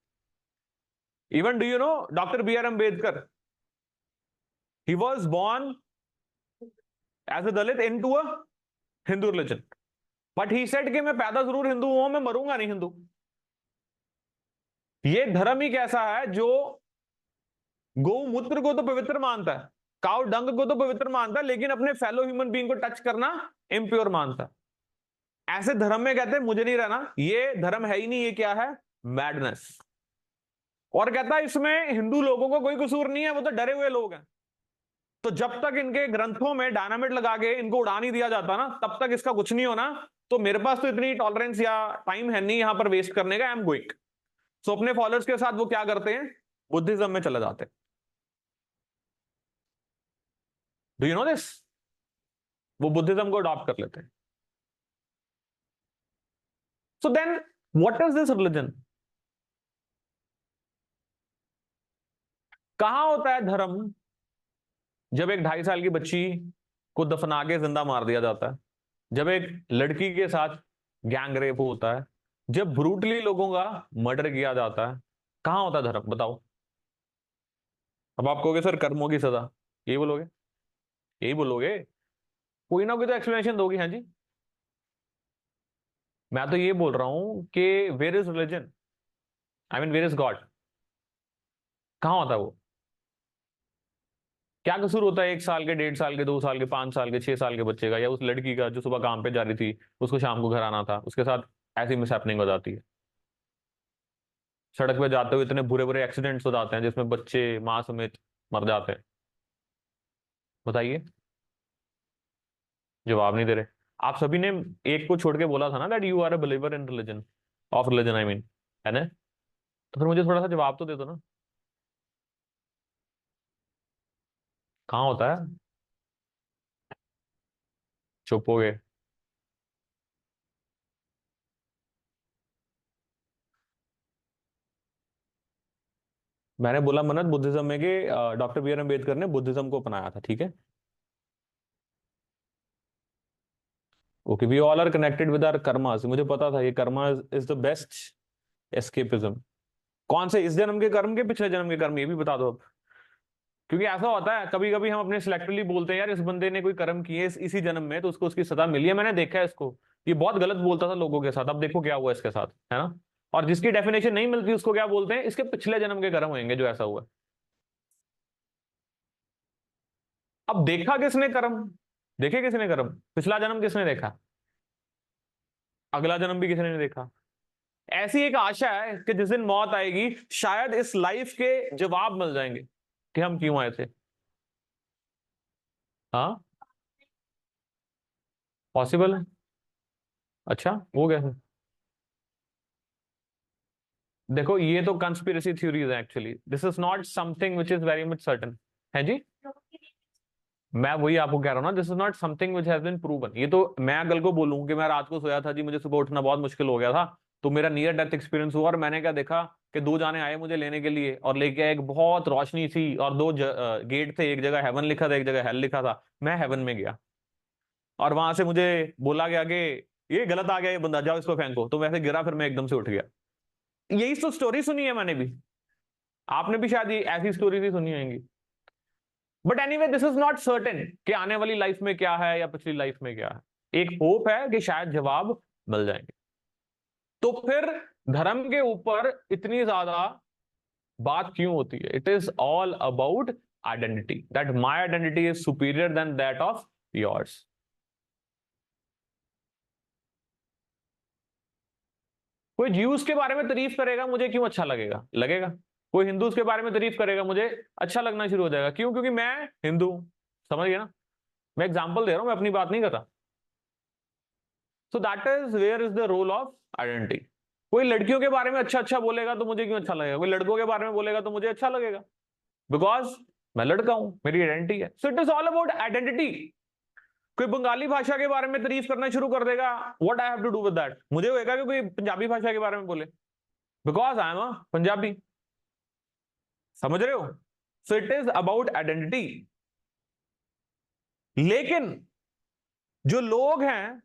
[SPEAKER 1] Even do you know doctor B R Ambedkar, he was born as a Dalit into a Hindu religion, but he said कि मैं पैदा जरूर हिंदू हूं, मैं मरूंगा नहीं हिंदू। ये धर्म ही कैसा है जो गौमूत्र को तो पवित्र मानता है, काउ डंग को तो पवित्र मानता है, लेकिन अपने फेलो ह्यूमन बीइंग को टच करना इम्प्योर मानता है। ऐसे धर्म में कहते हैं मुझे नहीं रहना, ये धर्म है ही नहीं, ये क्या है, मैडनेस। और कहता है इसमें हिंदू लोगों को कोई कसूर नहीं है, वो तो डरे हुए लोग हैं। तो जब तक इनके ग्रंथों में डायनामिट लगा के इनको उड़ा नहीं दिया जाता ना, तब तक इसका कुछ नहीं होना। तो मेरे पास तो इतनी टॉलरेंस या टाइम है नहीं यहां पर वेस्ट करने का, आई एम गोइंग। सो अपने फॉलोअर्स के साथ वो क्या करते हैं, बुद्धिज्म में चले जाते हैं। Do you know this? वो बुद्धिज्म को अडॉप्ट कर लेते हैं। So then what is this religion? कहां होता है धर्म? जब एक 2.5 साल की बच्ची को दफना के जिंदा मार दिया जाता है, जब एक लड़की के साथ गैंग रेप होता है, जब ब्रूटली लोगों का मर्डर किया जाता है, कहां होता है धर्म, बताओ? अब आप कहोगे सर कर्मों की सजा, यही बोलोगे, यही बोलोगे, कोई ना कोई तो एक्सप्लेनेशन दोगी। हाँ जी, मैं तो ये बोल रहा हूं कि where is religion, I mean where is God, कहां होता है वो? क्या कसूर होता है 1 साल के, 1.5 साल के, 2 साल के, 5 साल के, 6 साल के बच्चे का, या उस लड़की का जो सुबह काम पे जा रही थी, उसको शाम को घर आना था, उसके साथ ऐसी मिसहैपनिंग हो जाती है? सड़क पे जाते हुए इतने बुरे बुरे एक्सीडेंट्स हो जाते हैं जिसमें बच्चे माँ समेत मर जाते हैं। बताइए, जवाब नहीं दे रहे। आप सभी ने एक को छोड़ के बोला था ना that you are a believer in religion, of religion I mean, है ना? तो फिर मुझे थोड़ा सा जवाब तो दे दो ना, कहाँ होता है? चुप हो गए। मैंने बोला मन्नत बुद्धिज्म में कि डॉक्टर बी आर अम्बेडकर ने बुद्धिज्म को अपनाया था, ठीक है? Okay, we all are connected with our karmas, मुझे पता था ये karma is the best escapism. कौन से, इस जन्म के कर्म के पिछले जन्म के कर्म, ये भी बता दो अब। क्योंकि ऐसा होता है कभी कभी हम अपने सिलेक्टिवली बोलते हैं यार इस बंदे ने कोई कर्म किए इसी जन्म में तो उसको उसकी सजा मिली है, मैंने देखा है इसको, ये बहुत गलत बोलता था लोगों के साथ, अब देखो क्या हुआ इसके साथ, है ना। और जिसकी डेफिनेशन नहीं मिलती उसको क्या बोलते हैं, इसके पिछले जन्म के कर्म होंगे जो ऐसा हुआ। अब देखा किसने कर्म, देखे किसने कर्म, पिछला जन्म किसने देखा, अगला जन्म भी किसी ने नहीं देखा। ऐसी एक आशा है कि जिस दिन मौत आएगी शायद इस लाइफ के जवाब मिल जाएंगे कि हम क्यों आए थे। हाँ पॉसिबल है। अच्छा वो कैसे, देखो ये तो कंस्पिरेसी थ्योरीज है actually, this is not something which is very much certain. है जी, मैं वही आपको कह रहा हूँ ना, this is not something which has been proven. ये तो मैं कल को बोलूँ कि मैं रात को सोया था जी, मुझे सुबह उठना बहुत मुश्किल हो गया था, तो मेरा नियर डेथ एक्सपीरियंस हुआ और मैंने क्या देखा कि दो जाने आए मुझे लेने के लिए और लेके आए, एक बहुत रोशनी थी और दो गेट थे, एक जगह हेवन लिखा था एक जगह हेल लिखा था, मैं हेवन में गया और वहां से मुझे बोला गया कि ये गलत आ गया ये बंदा, जाओ इसको फेंको, तो वैसे गिरा फिर मैं एकदम से उठ गया। यही तो स्टोरी सुनी है मैंने भी, आपने भी शायद ये ऐसी स्टोरीज ही सुनी होंगी। But anyway this is not certain कि आने वाली लाइफ में क्या है या पिछली लाइफ में क्या है, एक होप है कि शायद जवाब मिल जाएंगे। तो फिर धर्म के ऊपर इतनी ज्यादा बात क्यों होती है, it is all about identity, that my identity is superior than that of yours. कोई ज्यूस के बारे में तारीफ करेगा मुझे क्यों अच्छा लगेगा, लगेगा। कोई हिंदूज के बारे में तारीफ करेगा मुझे अच्छा लगना शुरू हो जाएगा, क्यों, क्योंकि मैं हिंदू हूं। समझ गया ना, मैं एग्जांपल दे रहा हूं, मैं अपनी बात नहीं करता। So that is where is the role of identity. कोई लड़कियों के बारे में अच्छा अच्छा बोलेगा तो मुझे क्यों अच्छा लगेगा, कोई लड़कों के बारे में बोलेगा तो मुझे अच्छा लगेगा, बिकॉज मैं लड़का हूं, मेरी आइडेंटिटी है। So it is all about identity. कोई बंगाली भाषा के बारे में तारीफ करना शुरू कर देगा, what I have to do with that, मुझे होएगा कि कोई पंजाबी भाषा के बारे में बोले, बिकॉज आई एम अ पंजाबी। समझ रहे हो, सो इट इज अबाउट आइडेंटिटी। लेकिन जो लोग हैं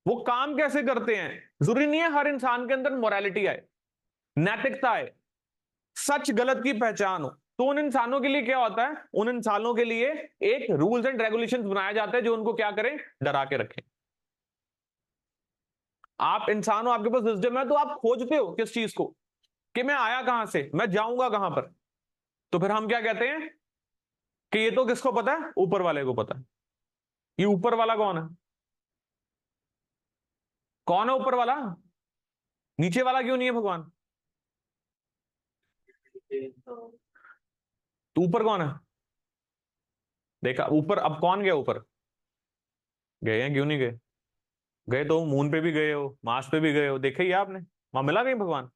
[SPEAKER 1] वो काम कैसे करते हैं, जरूरी नहीं है हर इंसान के अंदर मोरालिटी आए, नैतिकता आए, सच गलत की पहचान हो। तो उन इंसानों के लिए क्या होता है, उन इंसानों के लिए एक रूल्स एंड रेगुलेशंस बनाया जाता है जो उनको क्या करें, डरा के रखें। आप इंसान हो, आपके पास विजडम है, तो आप खोजते हो किस चीज को, कि मैं आया कहां से, मैं जाऊंगा कहां पर। तो फिर हम क्या कहते हैं कि ये तो किसको पता है, ऊपर वाले को पता है। ये ऊपर वाला कौन है, कौन है ऊपर वाला, नीचे वाला क्यों नहीं है भगवान, तो ऊपर कौन है, देखा ऊपर, अब कौन गया ऊपर, गए हैं, क्यों नहीं गए, गए तो मून पे भी गए हो, मार्स पे भी गए हो, देखा ही है आपने, वहां मिला कहीं भगवान,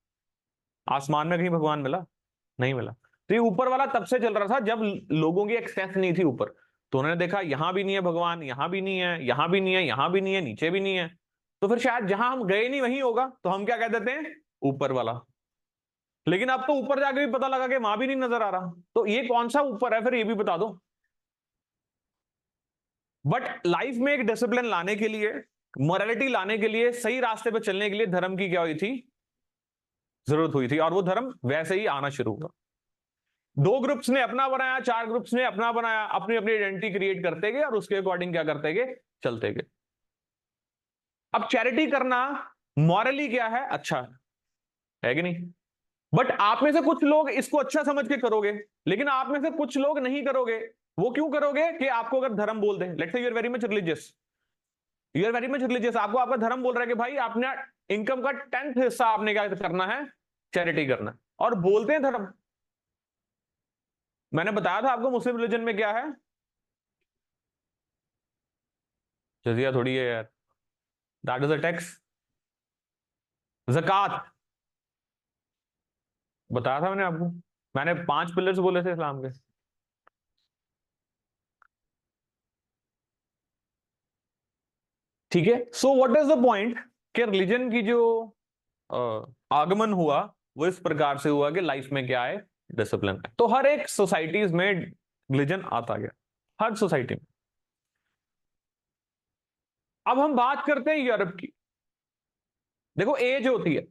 [SPEAKER 1] आसमान में कहीं भगवान मिला, नहीं मिला। तो ये ऊपर वाला तब से चल रहा था जब लोगों की एक्सेस नहीं थी ऊपर, तो उन्होंने देखा यहां भी नहीं है भगवान, यहां भी नहीं है, यहां भी नहीं है, यहां भी नहीं है, नीचे भी नहीं है, तो फिर शायद जहां हम गए नहीं वहीं होगा, तो हम क्या कह देते हैं, ऊपर वाला। लेकिन अब तो ऊपर जाके भी पता लगा कि वहां भी नहीं नजर आ रहा, तो ये कौन सा ऊपर है फिर, ये भी बता दो। बट लाइफ में एक डिसिप्लिन लाने के लिए, मोरालिटी लाने के लिए, सही रास्ते पे चलने के लिए धर्म की क्या हुई थी, जरूरत हुई थी, और वो धर्म वैसे ही आना शुरू हुआ। दो ग्रुप्स ने अपना बनाया, चार ग्रुप्स ने अपना बनाया, अपनी अपनी आइडेंटिटी क्रिएट करते गए और उसके अकॉर्डिंग क्या करते गए, चलते गए। अब चैरिटी करना मॉरली क्या है, अच्छा है कि नहीं। बट आप में से कुछ लोग इसको अच्छा समझ के करोगे, लेकिन आप में से कुछ लोग नहीं करोगे। वो क्यों करोगे कि आपको अगर धर्म बोल दे, let's say you are very much religious, you are very much religious, आपको आपका धर्म बोल रहा है कि भाई आपने इनकम का 10th हिस्सा आपने क्या करना है, चैरिटी करना है, और बोलते हैं धर्म। मैंने बताया था आपको मुस्लिम रिलीजन में क्या है, जजिया थोड़ी है यार, दैट इज अ टैक्स, जक़ात, बताया था मैंने आपको, मैंने 5 पिलर्स बोले थे इस्लाम के। ठीक है, so what is the point, कि रिलीजन की जो आगमन हुआ वो इस प्रकार से हुआ कि लाइफ में क्या है, डिसिप्लिन है। तो हर एक सोसाइटीज में रिलीजन आता गया, हर सोसाइटी में। अब हम बात करते हैं यूरोप की। देखो एज होती है,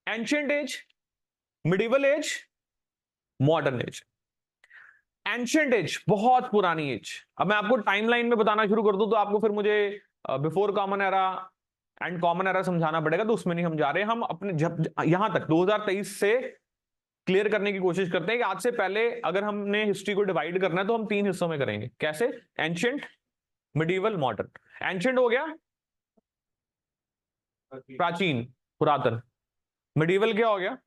[SPEAKER 1] ancient age, medieval age, modern age, ancient age बहुत पुरानी एज। अब मैं आपको टाइमलाइन में बताना शुरू कर दूं तो आपको फिर मुझे before common era and common era समझाना पड़ेगा, तो उसमें नहीं हम जा रहे। हम अपने जब यहां तक 2023 से क्लियर करने की कोशिश करते हैं कि आज से पहले अगर हमने हिस्ट्री को डिवाइड करना है तो हम 3 हिस्सों में करेंगे। कैसे? Ancient, medieval, modern. एंशियंट हो गया प्राचीन, पुरातन। मिडिवल क्या हो गया?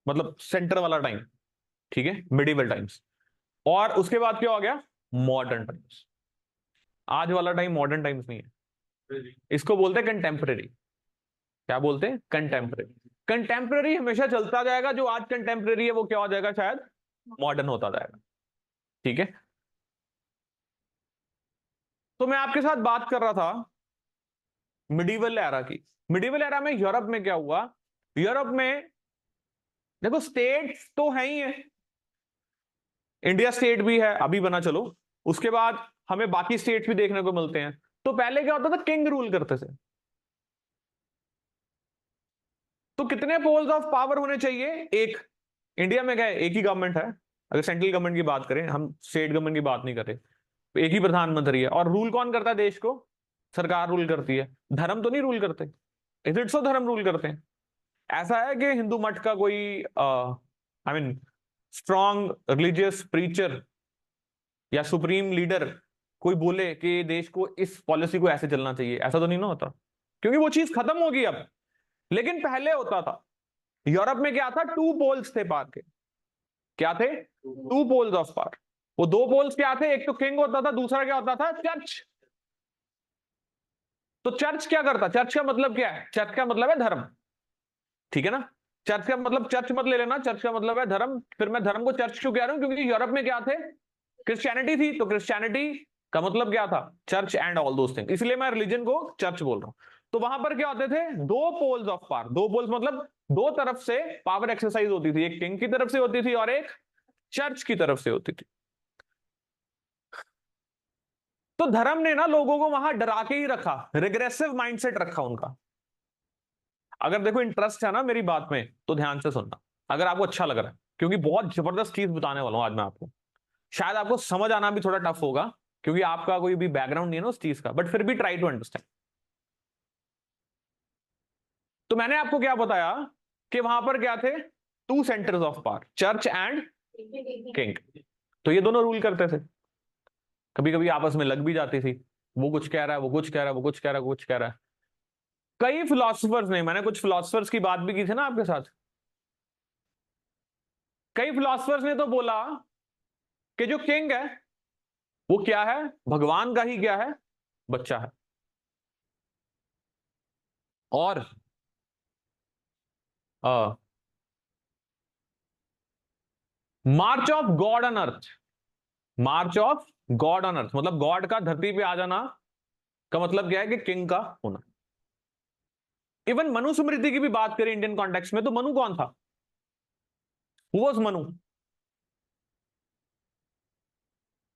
[SPEAKER 1] मतलब सेंटर वाला टाइम, ठीक है, मिडिवल टाइम्स। और उसके बाद क्या हो गया? Modern times. आज वाला टाइम मॉडर्न टाइम्स नहीं है, इसको बोलते हैं कंटेम्परेरी। क्या बोलते हैं? कंटेम्परेरी। कंटेम्परेरी हमेशा चलता जाएगा, जो आज कंटेम्परेरी है वो क्या हो जाएगा? शायद मॉडर्न होता जाएगा, ठीक है। तो मैं आपके साथ बात कर रहा था मिडिवल एरा की। मिडिवल एरा में यूरोप में क्या हुआ? यूरोप में देखो स्टेट्स तो है ही है, इंडिया स्टेट भी है अभी बना, चलो उसके बाद हमें बाकी स्टेट्स भी देखने को मिलते हैं। तो पहले क्या होता था? किंग रूल करते थे। तो कितने पोल्स ऑफ पावर होने चाहिए? एक। इंडिया में क्या है? एक ही गवर्नमेंट है, अगर सेंट्रल गवर्नमेंट की बात करें, हम स्टेट गवर्नमेंट की बात नहीं कर रहे। तो एक ही प्रधानमंत्री है। और रूल कौन करता है देश को? सरकार रूल करती है। धर्म तो नहीं रूल करते, इज इट सो? धर्म रूल करते हैं। ऐसा है कि हिंदू मठ का कोई I mean strong religious preacher या सुप्रीम लीडर कोई बोले कि देश को इस पॉलिसी को ऐसे चलना चाहिए, ऐसा तो नहीं ना होता, क्योंकि वो चीज खत्म होगी अब। लेकिन पहले होता था। यूरोप में क्या था? 2 पोल्स थे पार के। क्या थे? 2 पोल्स ऑफ पावर। वो 2 पोल्स क्या थे? एक तो किंग होता था, दूसरा क्या होता था? चर्च। तो चर्च क्या करता? चर्च का मतलब क्या है? चर्च का मतलब है धर्म, ठीक है ना। चर्च का मतलब, चर्च मत ले लेना, चर्च का मतलब है धर्म। फिर मैं धर्म को चर्च क्यों कह रहा हूं? क्योंकि यूरोप में क्या थे? क्रिश्चियनिटी थी। तो क्रिश्चियनिटी का मतलब क्या था? Church and all those thing, इसलिए मैं रिलीजन को चर्च बोल रहा हूं। तो वहां पर क्या होते थे? 2 पोल्स ऑफ पावर। 2 पोल्स मतलब 2 तरफ से पावर एक्सरसाइज होती थी। एक किंग की तरफ से होती थी और एक चर्च की तरफ से होती थी। तो धर्म ने ना लोगों को वहां डरा के ही रखा, रिग्रेसिव माइंडसेट रखा उनका। अगर देखो इंटरेस्ट है ना मेरी बात में तो ध्यान से सुनना, अगर आपको अच्छा लग रहा है, क्योंकि बहुत जबरदस्त चीज बताने वाला हूं आज मैं आपको। शायद आपको समझ आना भी थोड़ा टफ होगा, क्योंकि आपका कोई भी बैकग्राउंड नहीं है ना उस चीज का, बट फिर भी ट्राई टू अंडरस्टैंड। तो मैंने आपको क्या बताया कि वहां पर क्या थे? 2 centres of power, church and king. तो ये दोनों रूल करते थे। कभी कभी आपस में लग भी जाती थी, वो कुछ कह रहा है, वो कुछ कह रहा है, वो कुछ कह रहा है, वो कुछ कह रहा है। कई फिलोसफर्स ने, मैंने कुछ फिलोसफर्स की बात भी की थी ना आपके साथ, कई फिलोसफर्स ने तो बोला कि जो किंग है वो क्या है? भगवान का ही क्या है? बच्चा है। और march of God on earth, march of God on earth मतलब गॉड का धरती पे आ जाना का मतलब क्या है? कि किंग का होना। इवन मनुस्मृति की भी बात करें इंडियन कॉन्टेक्स्ट में, तो मनु कौन था? Who was Manu?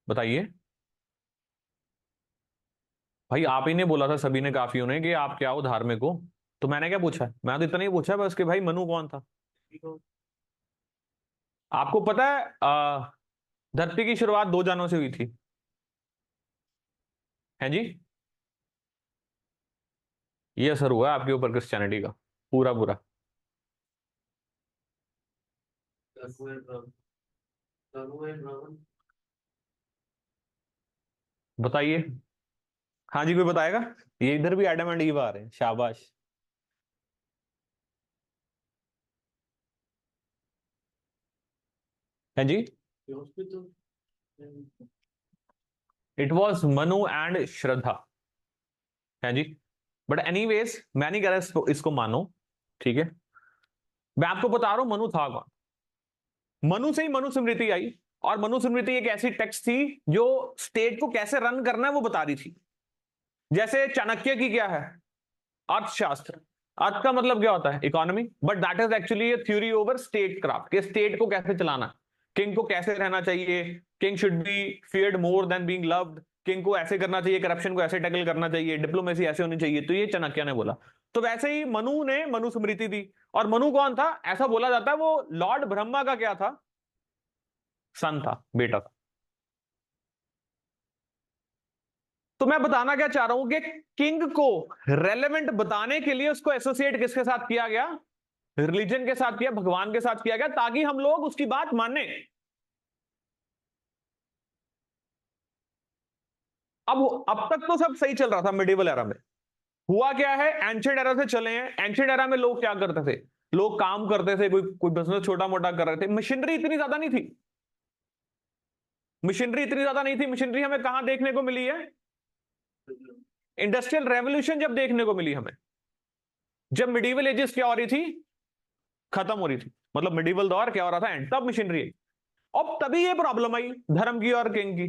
[SPEAKER 1] बताइए भाई। आप ही ने बोला था, सभी ने, काफियों ने, कि आप क्या हो, धार्मिक हो। तो मैंने क्या पूछा? मैं तो इतना ही पूछा बस कि भाई मनु कौन था। आपको पता है धरती की शुरुआत 2 जानों से हुई थी, है जी। ये असर हुआ है आपके ऊपर क्रिश्चियनिटी का पूरा पूरा। बताइए। हाँ जी, कोई बताएगा? ये इधर भी एडम एंड ईव आ रहे हैं, शाबाश। है जी। इट वॉज मनु एंड श्रद्धा, है जी। बट एनीवेज मैं नहीं कह रहा इसको मानो, ठीक है। मैं आपको बता रहा हूं मनु था कौन। मनु से ही मनुस्मृति आई। और मनुस्मृति एक ऐसी टेक्स्ट थी जो स्टेट को कैसे रन करना है वो बता रही थी। जैसे चाणक्य की क्या है? अर्थशास्त्र। अर्थ का मतलब क्या होता है? Economy. But that is actually theory over state craft, कि स्टेट को कैसे चलाना, किंग को कैसे रहना चाहिए, king should be feared more than being loved, king को ऐसे करना चाहिए, करप्शन को ऐसे टैकल करना चाहिए, डिप्लोमेसी ऐसे होनी चाहिए, तो ये चाणक्य ने बोला। तो वैसे ही मनु ने मनुस्मृति दी। और मनु कौन था? ऐसा बोला जाता है वो लॉर्ड ब्रह्मा का क्या था? सन था, बेटा था। तो मैं बताना क्या चाह रहा हूं कि किंग को रेलेवेंट बताने के लिए उसको एसोसिएट किसके साथ किया गया? रिलीजन के साथ किया, भगवान के साथ किया गया, ताकि हम लोग उसकी बात माने। अब तक तो सब सही चल रहा था मिडिवल एरा में। हुआ क्या है, एंशिएंट एरा से चले हैं। एंशिएंट एरा में लोग क्या करते थे? लोग काम करते थे, कोई कोई बिजनेस छोटा मोटा कर रहे थे। मशीनरी इतनी ज्यादा नहीं थी। मशीनरी इतनी ज्यादा नहीं थी। मशीनरी हमें कहां देखने को मिली है? इंडस्ट्रियल रेवोल्यूशन जब देखने को मिली हमें, जब मिडिवल एजेस क्या हो रही थी? खत्म हो रही थी। मतलब मिडिवल दौर क्या हो रहा था? एंड तब मशीनरी आई। अब तभी ये प्रॉब्लम आई धर्म की और किंग की।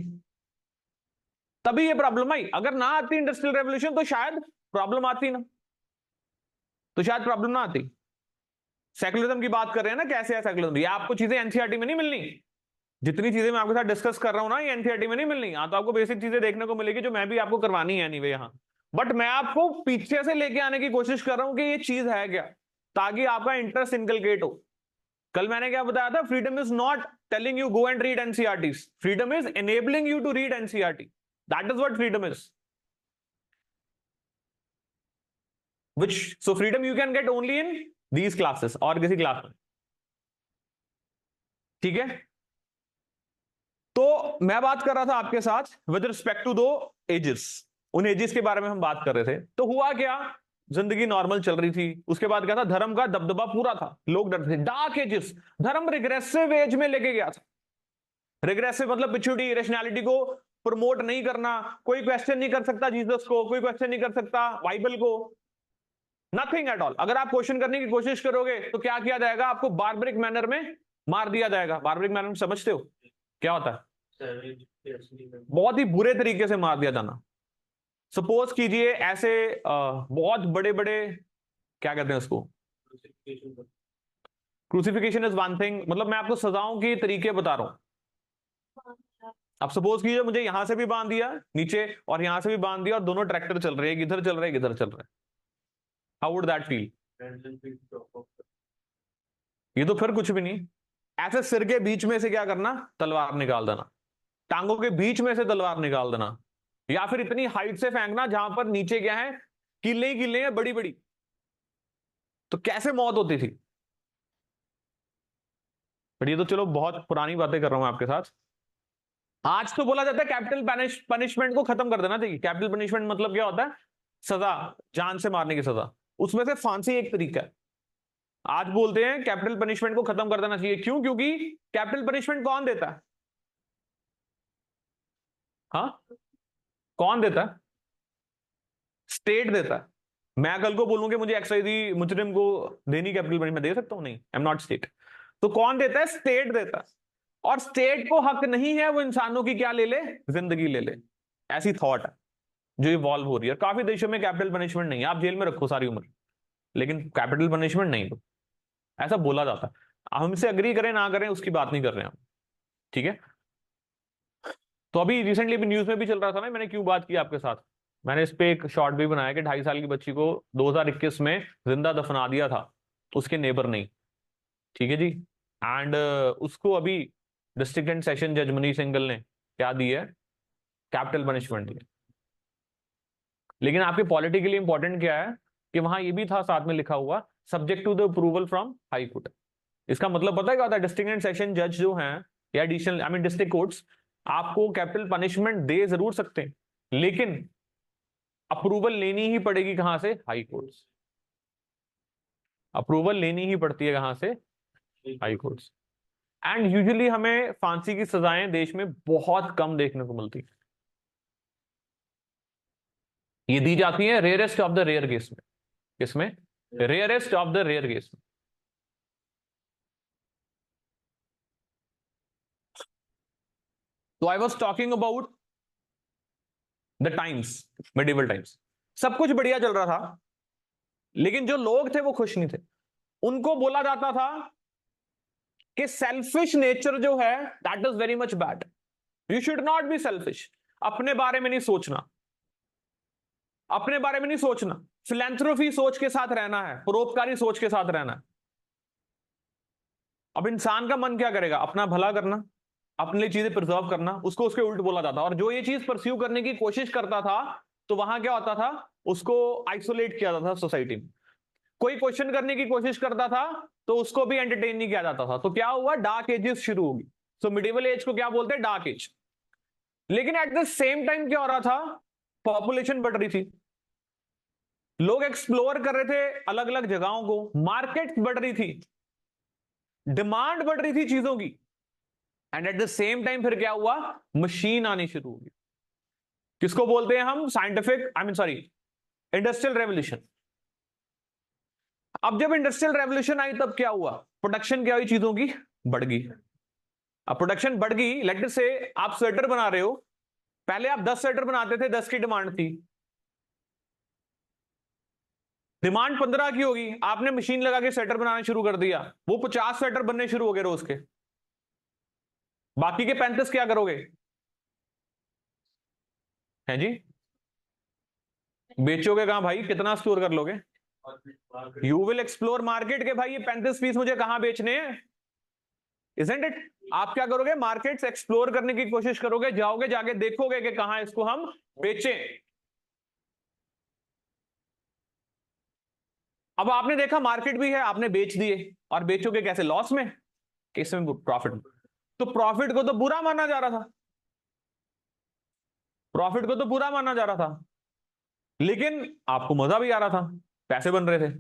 [SPEAKER 1] तभी ये प्रॉब्लम आई। अगर ना आती इंडस्ट्रियल रेवोल्यूशन तो शायद प्रॉब्लम आती ना, तो शायद प्रॉब्लम ना आती। सेकुलरिज्म की बात कर रहे हैं ना, कैसे है सेकुलरिज्म? ये आपको चीजें एनसीईआरटी में नहीं मिलनी। जितनी चीजें मैं आपके साथ डिस्कस कर रहा हूं ना, ये एनसीईआरटी में नहीं मिलनी। हाँ, तो आपको बेसिक चीजें देखने को मिलेगी जो मैं भी आपको करवानी है एनीवे यहाँ। बट मैं आपको पीछे से लेके आने की कोशिश कर रहा हूं कि ये चीज है क्या, ताकि आपका इंटरेस्ट इनकलकेट हो। कल मैंने क्या बताया था? Freedom is not telling you go and read NCERT, freedom is enabling you to read NCERT. That is what freedom is. which so freedom you can get only in these classes और किसी क्लास में। ठीक है, तो मैं बात कर रहा था आपके साथ विद रिस्पेक्ट टू दो एजेस। उन एजेस के बारे में हम बात कर रहे थे। तो हुआ क्या, जिंदगी नॉर्मल चल रही थी। उसके बाद क्या था? धर्म का दबदबा पूरा था, लोग डरते थे। डार्क एजेस, धर्म रिग्रेसिव एज में लेके गया था। रिग्रेसिव मतलब पिछुड़ी, रैशनैलिटी को प्रमोट नहीं करना। कोई क्वेश्चन नहीं कर सकता जीसस को, कोई क्वेश्चन नहीं कर सकता बाइबल को, नथिंग एट ऑल। अगर आप क्वेश्चन करने की कोशिश करोगे तो क्या किया जाएगा? आपको बार्बरिक मैनर में मार दिया जाएगा। बार्बरिक मैनर समझते हो क्या होता है? बहुत ही बुरे तरीके से मार दिया जाना। सपोज कीजिए ऐसे बहुत बड़े बड़े, क्या कहते हैं उसको, क्रूसिफिकेशन इज वन थिंग। मतलब मैं आपको सजाओं के तरीके बता रहा हूं। अब सपोज कीजिए मुझे यहां से भी बांध दिया नीचे और यहां से भी बांध दिया, और दोनों ट्रैक्टर चल रहे हैं, इधर चल रहे हैं इधर चल रहे हैं। How would that feel? ये तो फिर कुछ भी नहीं। ऐसे सिर के बीच में से क्या करना? तलवार निकाल देना। टांगों के बीच में से तलवार निकाल देना, या फिर इतनी हाइट से फेंकना जहां पर नीचे क्या है? किले ही किले हैं बड़ी बड़ी। तो कैसे मौत होती थी? बट ये तो चलो बहुत पुरानी बातें कर रहा हूं आपके साथ। आज तो बोला जाता है कैपिटल पनिशमेंट को खत्म कर देना चाहिए। कैपिटल पनिशमेंट मतलब क्या होता है? सजा, जान से मारने की सजा। उसमें से फांसी एक तरीका है। आज बोलते हैं कैपिटल पनिशमेंट को खत्म कर देना चाहिए। क्यों? क्योंकि कैपिटल पनिशमेंट कौन देता है? हाँ, कौन देता है? स्टेट देता है। मैं कल को बोलूं कि मुझे एक्साइज मुजरिम को देनी कैपिटल पनिशमेंट, दे सकता हूं? नहीं, आई एम नॉट स्टेट। तो कौन देता है? स्टेट देता है। और स्टेट को हक नहीं है वो इंसानों की क्या ले ले? जिंदगी ले ले। ऐसी थॉट है जो इवॉल्व हो रही है। काफी देशों में कैपिटल पनिशमेंट नहीं है, आप जेल में रखो सारी उम्र, लेकिन कैपिटल पनिशमेंट नहीं दो, ऐसा बोला जाता है। हमसे अग्री करें ना करें उसकी बात नहीं कर रहे हैं हम। ठीक है, तो अभी रिसेंटली भी न्यूज में भी चल रहा था ना, मैंने क्यों बात की आपके साथ। मैंने इस पे एक शॉर्ट भी बनाया कि 2.5 साल की बच्ची को 2021 में जिंदा दफना दिया था उसके नेबर ने। ठीक है जी। एंड उसको अभी डिस्ट्रिक्ट एंड सेशन जज मनीष सिंघल ने क्या दी है? कैपिटल पनिशमेंट दी है। लेकिन आपके पॉलिटिकली इंपॉर्टेंट क्या है कि वहां ये भी था साथ में लिखा हुआ, subject to the approval from high court. इसका मतलब पता है क्या होता है? डिस्ट्रिक्ट एंड सेशन जज जो हैं या additional I mean district courts आपको कैपिटल पनिशमेंट दे जरूर सकते हैं, लेकिन अप्रूवल लेनी ही पड़ेगी कहां से? High court. अप्रूवल लेनी ही पड़ती है कहां से? High court. एंड यूजुअली हमें फांसी की सजाएं देश में बहुत कम देखने को मिलती है। ये दी जाती है rarest of the rare case में। किसमें? Rarest of the rare case में। तो I was talking about the times, medieval times. सब कुछ बढ़िया चल रहा था, लेकिन जो लोग थे वो खुश नहीं थे। उनको बोला जाता था कि सेल्फिश नेचर जो है that is very much bad, you should not be selfish. अपने बारे में नहीं सोचना, अपने बारे में नहीं सोचना, फिलैंथ्रोपी सोच के साथ रहना है, परोपकारी सोच के साथ रहना है। अब इंसान का मन क्या करेगा? अपना भला करना, अपने लिए चीजें प्रिजर्व करना, उसको उसके उल्ट बोला जाता। और जो ये चीज परस्यू करने की कोशिश करता था तो वहां क्या होता था? उसको आइसोलेट किया जाता था सोसाइटी में। कोई क्वेश्चन करने की कोशिश करता था तो उसको भी एंटरटेन नहीं किया जाता था। तो क्या हुआ? डार्क एजेस शुरू होगी। सो मिडिवल एज को क्या बोलते हैं? Dark age. लेकिन एट द सेम टाइम क्या हो रहा था? पॉपुलेशन बढ़ रही थी, लोग एक्सप्लोर कर रहे थे अलग अलग जगहों को, मार्केट बढ़ रही थी, डिमांड बढ़ रही थी चीजों की। And eight the same time फिर क्या हुआ? मशीन आनी शुरू होगी। किसको बोलते हैं हम? Scientific, I mean sorry, industrial revolution. अब जब इंडस्ट्रियल रेवोल्यूशन आई तब क्या हुआ? प्रोडक्शन क्या हुई? चीजों की बढ़ गई। अब प्रोडक्शन बढ़ गई, लेट से आप स्वेटर बना रहे हो, पहले आप 10 स्वेटर बनाते थे, 10 की डिमांड थी, डिमांड 15 की होगी, आपने मशीन लगा के स्वेटर बनाना शुरू कर दिया, वो 50 स्वेटर बनने शुरू हो गए रोज के। बाकी के 35 क्या करोगे? हैं जी? बेचोगे कहां भाई? कितना स्टोर कर लोगे? यू विल एक्सप्लोर मार्केट के भाई, ये 35 पीस मुझे कहां बेचने हैं? Isn't it? आप क्या करोगे? मार्केट्स एक्सप्लोर करने की कोशिश करोगे, जाओगे, जाके देखोगे कि कहां इसको हम बेचें। अब आपने देखा मार्केट भी है, आपने बेच दिए, और बेचोगे कैसे? लॉस में, किस में? प्रॉफिट में। तो प्रॉफिट को तो बुरा माना जा रहा था, प्रॉफिट को तो बुरा माना जा रहा था, लेकिन आपको मजा भी आ रहा था, पैसे बन रहे थे।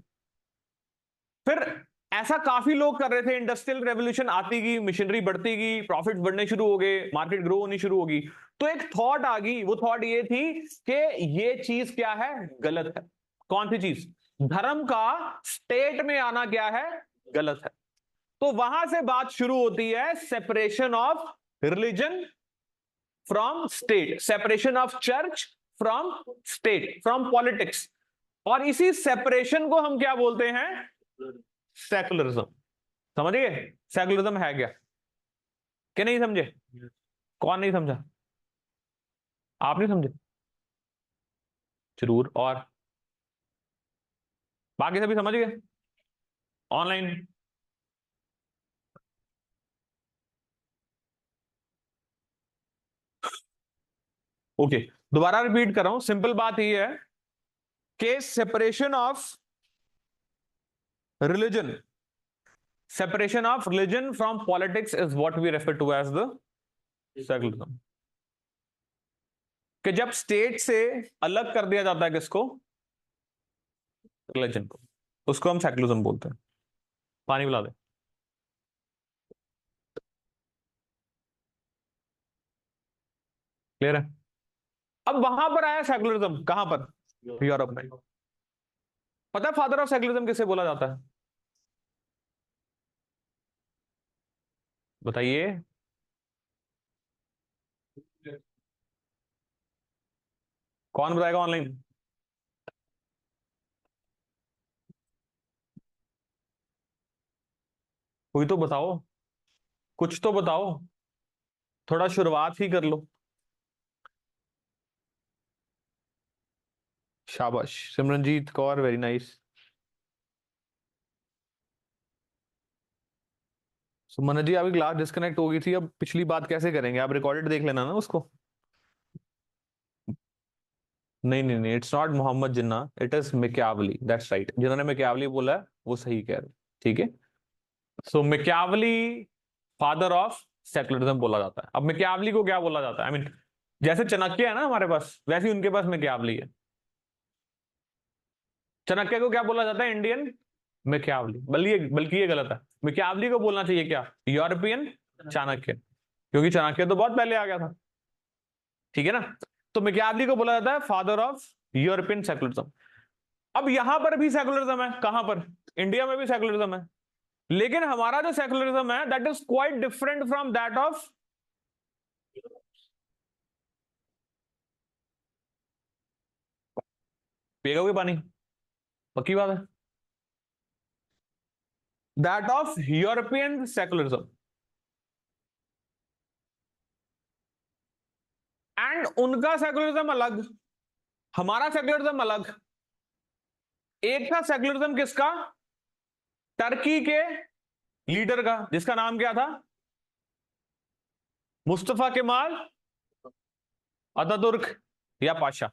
[SPEAKER 1] फिर ऐसा काफी लोग कर रहे थे, इंडस्ट्रियल रेवोल्यूशन आती गई, मशीनरी बढ़ती गई, प्रॉफिट बढ़ने शुरू हो गए, मार्केट ग्रो होनी शुरू होगी। तो एक थॉट आ गई, वो थॉट ये थी कि ये चीज क्या है? गलत है। कौन सी चीज? धर्म का स्टेट में आना क्या है? गलत है। तो वहां से बात शुरू होती है, separation of religion from state, separation of church from state, from politics. और इसी सेपरेशन को हम क्या बोलते हैं? सेकुलरिज्म। समझ गए सेकुलरिज्म है क्या? कि नहीं समझे? कौन नहीं समझा? आप नहीं समझे? जरूर। और बाकी सभी समझ गए? ऑनलाइन? ओके, दोबारा रिपीट कर रहा हूं, सिंपल बात ये है कि separation of religion, separation of religion from politics is what we refer to as the secularism। कि जब स्टेट से अलग कर दिया जाता है किसको? रिलीजन को, उसको हम सेकुलरिज्म बोलते हैं। पानी पिला दे। क्लियर है? अब वहां पर आया सेकुलरिज्म, कहां पर? यूरोप में। पता है फादर ऑफ सेकुलरिज्म किसे बोला जाता है? बताइए। कौन बताएगा ऑनलाइन? कोई तो बताओ, कुछ तो बताओ, थोड़ा शुरुआत ही कर लो। शाबाश सिमरनजीत कौर, वेरी नाइस। सुमन जी आपकी क्लास डिस्कनेक्ट हो गई थी, अब पिछली बात कैसे करेंगे? आप रिकॉर्डेड देख लेना ना उसको। नहीं नहीं नहीं, it's not Mohammed Jinnah, it is Machiavelli, that's right. जिन्होंने मैकियावली बोला है वो सही कह रहे हैं। ठीक है, सो मैकियावली फादर ऑफ सेकुलरिज्म बोला जाता है। अब मैकियावली को क्या बोला जाता है? आई मीन जैसे चाणक्य है ना हमारे पास, वैसे ही उनके पास मैकियावली है। चाणक्य को क्या बोला जाता है? Indian Machiavelli. बल्कि ये गलत है, मैकियावली को बोलना चाहिए क्या? यूरोपियन चाणक्य, क्योंकि चाणक्य तो बहुत पहले आ गया था। ठीक है ना? तो मैकियावली को बोला जाता है फादर ऑफ यूरोपियन सेकुलरिज्म। अब यहां पर भी सेकुलरिज्म है, कहां पर? इंडिया में भी सेकुलरिज्म है, लेकिन हमारा जो सेकुलरिज्म है that is quite different from that of. पिएगा कोई पानी? पक्की बात है? That of European secularism. And उनका सेकुलरिज्म अलग, हमारा सेकुलरिज्म अलग। एक था सेकुलरिज्म किसका? टर्की के लीडर का, जिसका नाम क्या था? मुस्तफा केमाल अतातुर्क या पाशा।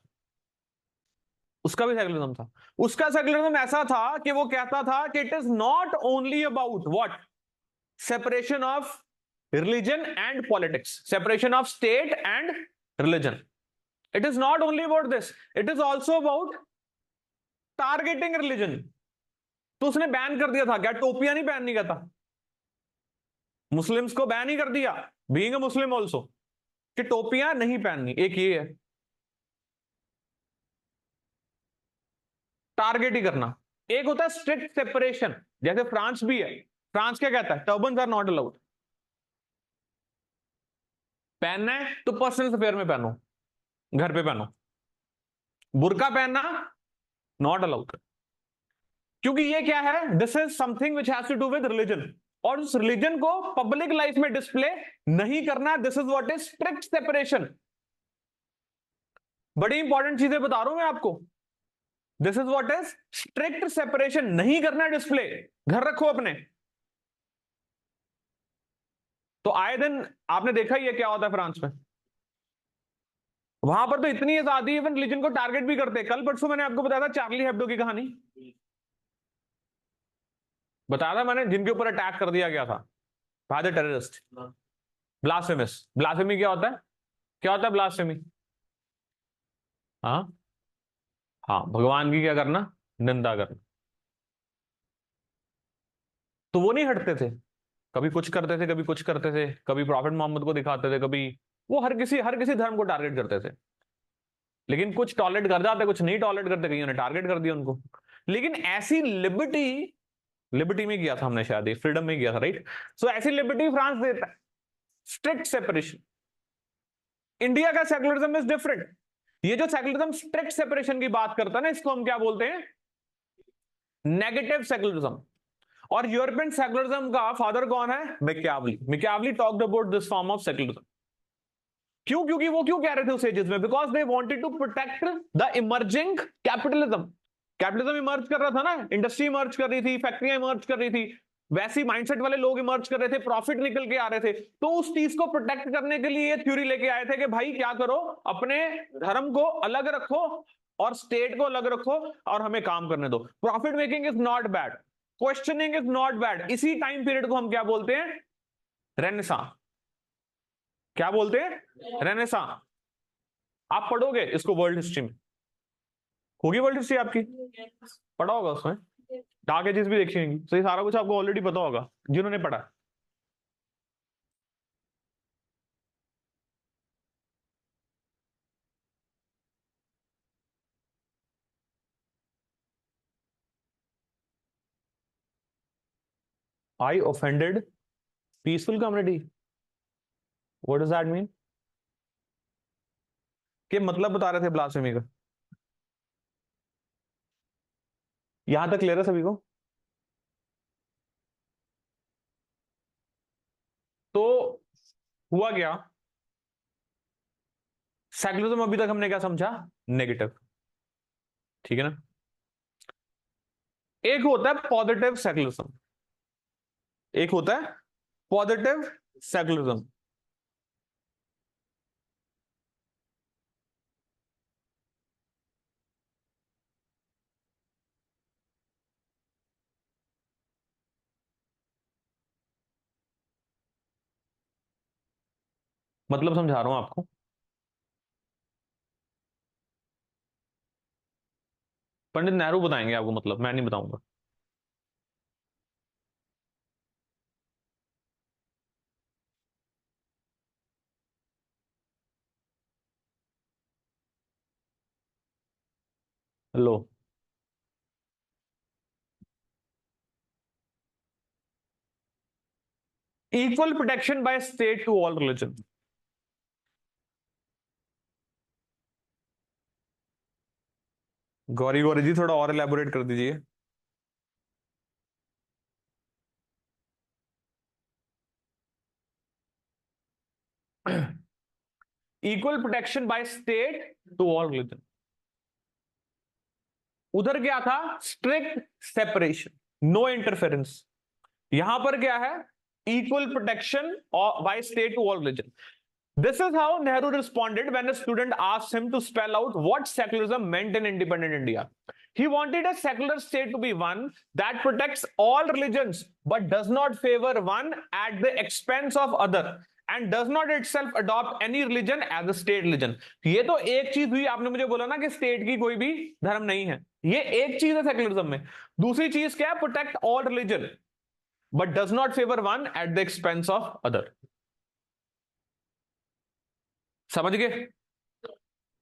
[SPEAKER 1] उसका भी सेकुलरिज्म था। उसका सेकुलरिज्म ऐसा था कि वो कहता था कि it is not only about what, separation of religion and politics, separation of state and religion. It is not only about this, it is also about targeting religion. तो उसने बैन कर दिया था क्या? टोपियां नहीं पहननी का था, मुस्लिम्स को बैन ही कर दिया, बीइंग अ मुस्लिम ऑल्सो, कि टोपियां नहीं पहननी। एक ये है टारगेट ही करना। एक होता है स्ट्रिक्ट सेपरेशन, जैसे फ्रांस भी है। फ्रांस क्या कहता है? Turbans are not allowed. पहनना है तो पर्सनल अफेयर में पहनो, घर पे पहनो। बुर्का पहनना नॉट अलाउड, क्योंकि ये क्या है? This is something which has to do with religion, और उस रिलीजन को पब्लिक लाइफ में डिस्प्ले नहीं करना। This is what is strict separation. बड़ी इंपॉर्टेंट चीजें बता रहा हूं मैं आपको। This is what is strict separation, नहीं करना डिस्प्ले, घर रखो अपने। तो आए दिन आपने देखा ही है क्या होता है फ्रांस में। वहां पर तो इतनी आजादी, इवन रिलीजन को टारगेट भी करते हैं। कल परसों मैंने आपको बताया था चार्ली हेब्डो की कहानी, बताया था मैंने, जिनके ऊपर अटैक कर दिया गया था by the terrorist. Blasphemous, blasphemy क्या होता है? क्या होता है ब्लास्फेमी? हाँ, हाँ, भगवान की क्या करना? निंदा करना। तो वो नहीं हटते थे, कभी कुछ करते थे, कभी कुछ करते थे, कभी प्रॉफिट मोहम्मद को दिखाते थे, कभी वो हर किसी धर्म को टारगेट करते थे। लेकिन कुछ टॉलरेट कर जाते, कुछ नहीं टॉलरेट करते, कईयों ने टारगेट कर दिया उनको। लेकिन ऐसी लिबर्टी, लिबर्टी में किया था हमने शायद, फ्रीडम में किया था, राइट? सो ऐसी लिबर्टी फ्रांस देता है, स्ट्रिक्ट सेपरेशन। इंडिया का सेकुलरिज्म इज डिफरेंट। ये जो सेकुलरिज्म स्ट्रिक्ट सेपरेशन की बात करता है ना, इसको हम क्या बोलते हैं? Negative secularism. और यूरोपियन सेकुलरिज्म का फादर कौन है? Machiavelli. Machiavelli talked about this form of secularism. क्यों? क्योंकि वो क्यों कह रहे थे उस एजेस में? Because they wanted to protect the emerging capitalism. Capitalism emerge कर रहा था ना, इंडस्ट्री इमर्ज कर रही थी, फैक्ट्रियां इमर्ज कर रही थी, वैसी माइंडसेट वाले लोग इमर्ज कर रहे थे, प्रॉफिट निकल के आ रहे थे। तो उस चीज को प्रोटेक्ट करने के लिए ये थ्योरी लेके आए थे कि भाई क्या करो, अपने धर्म को अलग रखो और स्टेट को अलग रखो और हमें काम करने दो। Profit making is not bad, questioning is not bad. इसी टाइम पीरियड को हम क्या बोलते हैं? रेनेसां। क्या बोलते हैं? रेनेसां। आप पढ़ोगे इसको वर्ल्ड हिस्ट्री में, होगी वर्ल्ड हिस्ट्री आपकी, पढ़ा होगा उसमें, डार्क एजेस भी देखी होंगी, तो ये सारा कुछ आपको ऑलरेडी पता होगा जिन्होंने पढ़ा। I offended peaceful community, what does that mean? के मतलब बता रहे थे ब्लास्फेमी का। यहां तक क्लियर है सभी को? तो हुआ क्या? सेकुलरिज्म अभी तक हमने क्या समझा? नेगेटिव, ठीक है ना? एक होता है पॉजिटिव सेकुलरिज्म, एक होता है पॉजिटिव सेकुलरिज्म। मतलब समझा रहा हूं आपको, पंडित नेहरू बताएंगे आपको, मतलब मैं नहीं बताऊंगा। लो, equal protection by state to all religion. Gauri Gauri ji थोड़ा और एलैबोरेट कर दीजिए। Equal protection by state to all religion. उधर क्या था, स्ट्रिक्ट सेपरेशन, नो इंटरफेरेंस। यहां पर क्या है, equal protection by state to all religion. This is how Nehru responded when a student asked him to spell out what secularism meant in independent India. He wanted a secular state to be one that protects all religions but does not favor one at the expense of other and does not itself adopt any religion as a state religion. ये तो एक चीज हुई, आपने मुझे बोला ना कि स्टेट की कोई भी धर्म नहीं है, ये एक चीज है सेक्युलरिज्म में। दूसरी चीज क्या है, protect all religion but does not favour one at the expense of other. समझ गए?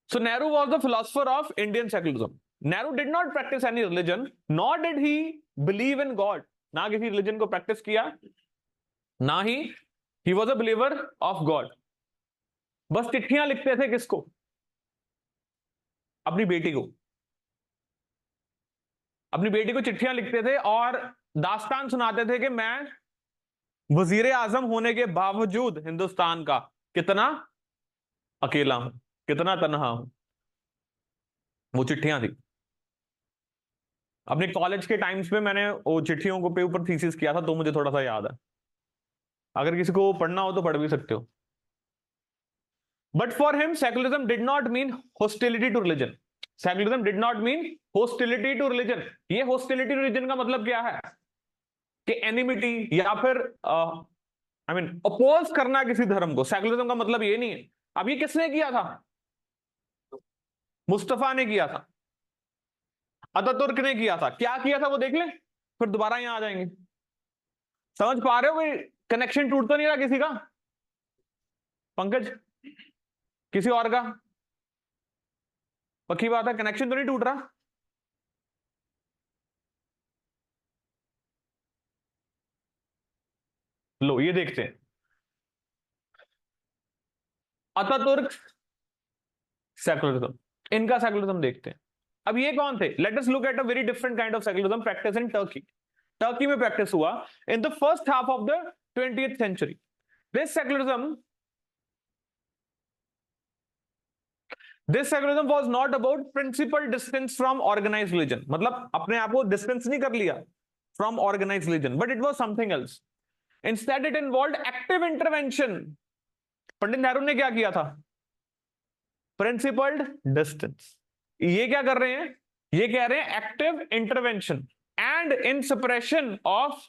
[SPEAKER 1] So Nehru was the philosopher of Indian secularism. Nehru did not practice any religion, nor did he believe in God. ना किसी religion को practice किया, ना ही he was a believer of God. बस चिट्ठियां लिखते थे किसको, अपनी बेटी को। अपनी बेटी को चिट्ठियां लिखते थे और दास्तान सुनाते थे कि मैं वजीर आजम होने के बावजूद हिंदुस्तान का कितना अकेला हूं, कितना तन्हा हूं। वो चिट्ठियां थी। अपने कॉलेज के टाइम्स में मैंने वो चिट्ठियों को पे ऊपर थीसिस किया था, तो मुझे थोड़ा सा याद है। अगर किसी को पढ़ना हो तो पढ़ भी सकते हो। But for him secularism did not mean hostility to religion. Secularism did not mean hostility to religion. ये हॉस्टिलिटी टू रिलीजन का मतलब क्या है कि एनिमिटी या फिर आई मीन अपोज करना किसी धर्म को। सेक्युलरिज्म का मतलब ये नहीं है। अब ये किसने किया था, मुस्तफा ने किया था, अतातुर्क ने किया था। क्या किया था वो देख ले, फिर दोबारा यहां आ जाएंगे। समझ पा रहे हो, कोई कनेक्शन टूट तो नहीं रहा किसी का? पंकज, किसी और का? पक्की बात है, कनेक्शन तो नहीं टूट रहा? लो ये देखते हैं, अतातुर्क सेक्युलरिज्म, इनका सेक्युलरिज्म देखते हैं। अब ये कौन थे? Let us look at a very different kind of secularism practice in Turkey. Turkey में प्रैक्टिस हुआ in the first half of the 20th century. This secularism was not about principle distance from organised religion, मतलब अपने आप को डिस्टेंस नहीं कर लिया from organised religion, but it was something else. Instead it involved active intervention. Pandit Nehru ने क्या किया था? Principled distance. ये क्या कर रहे हैं? ये कह रहे हैं active intervention and in suppression of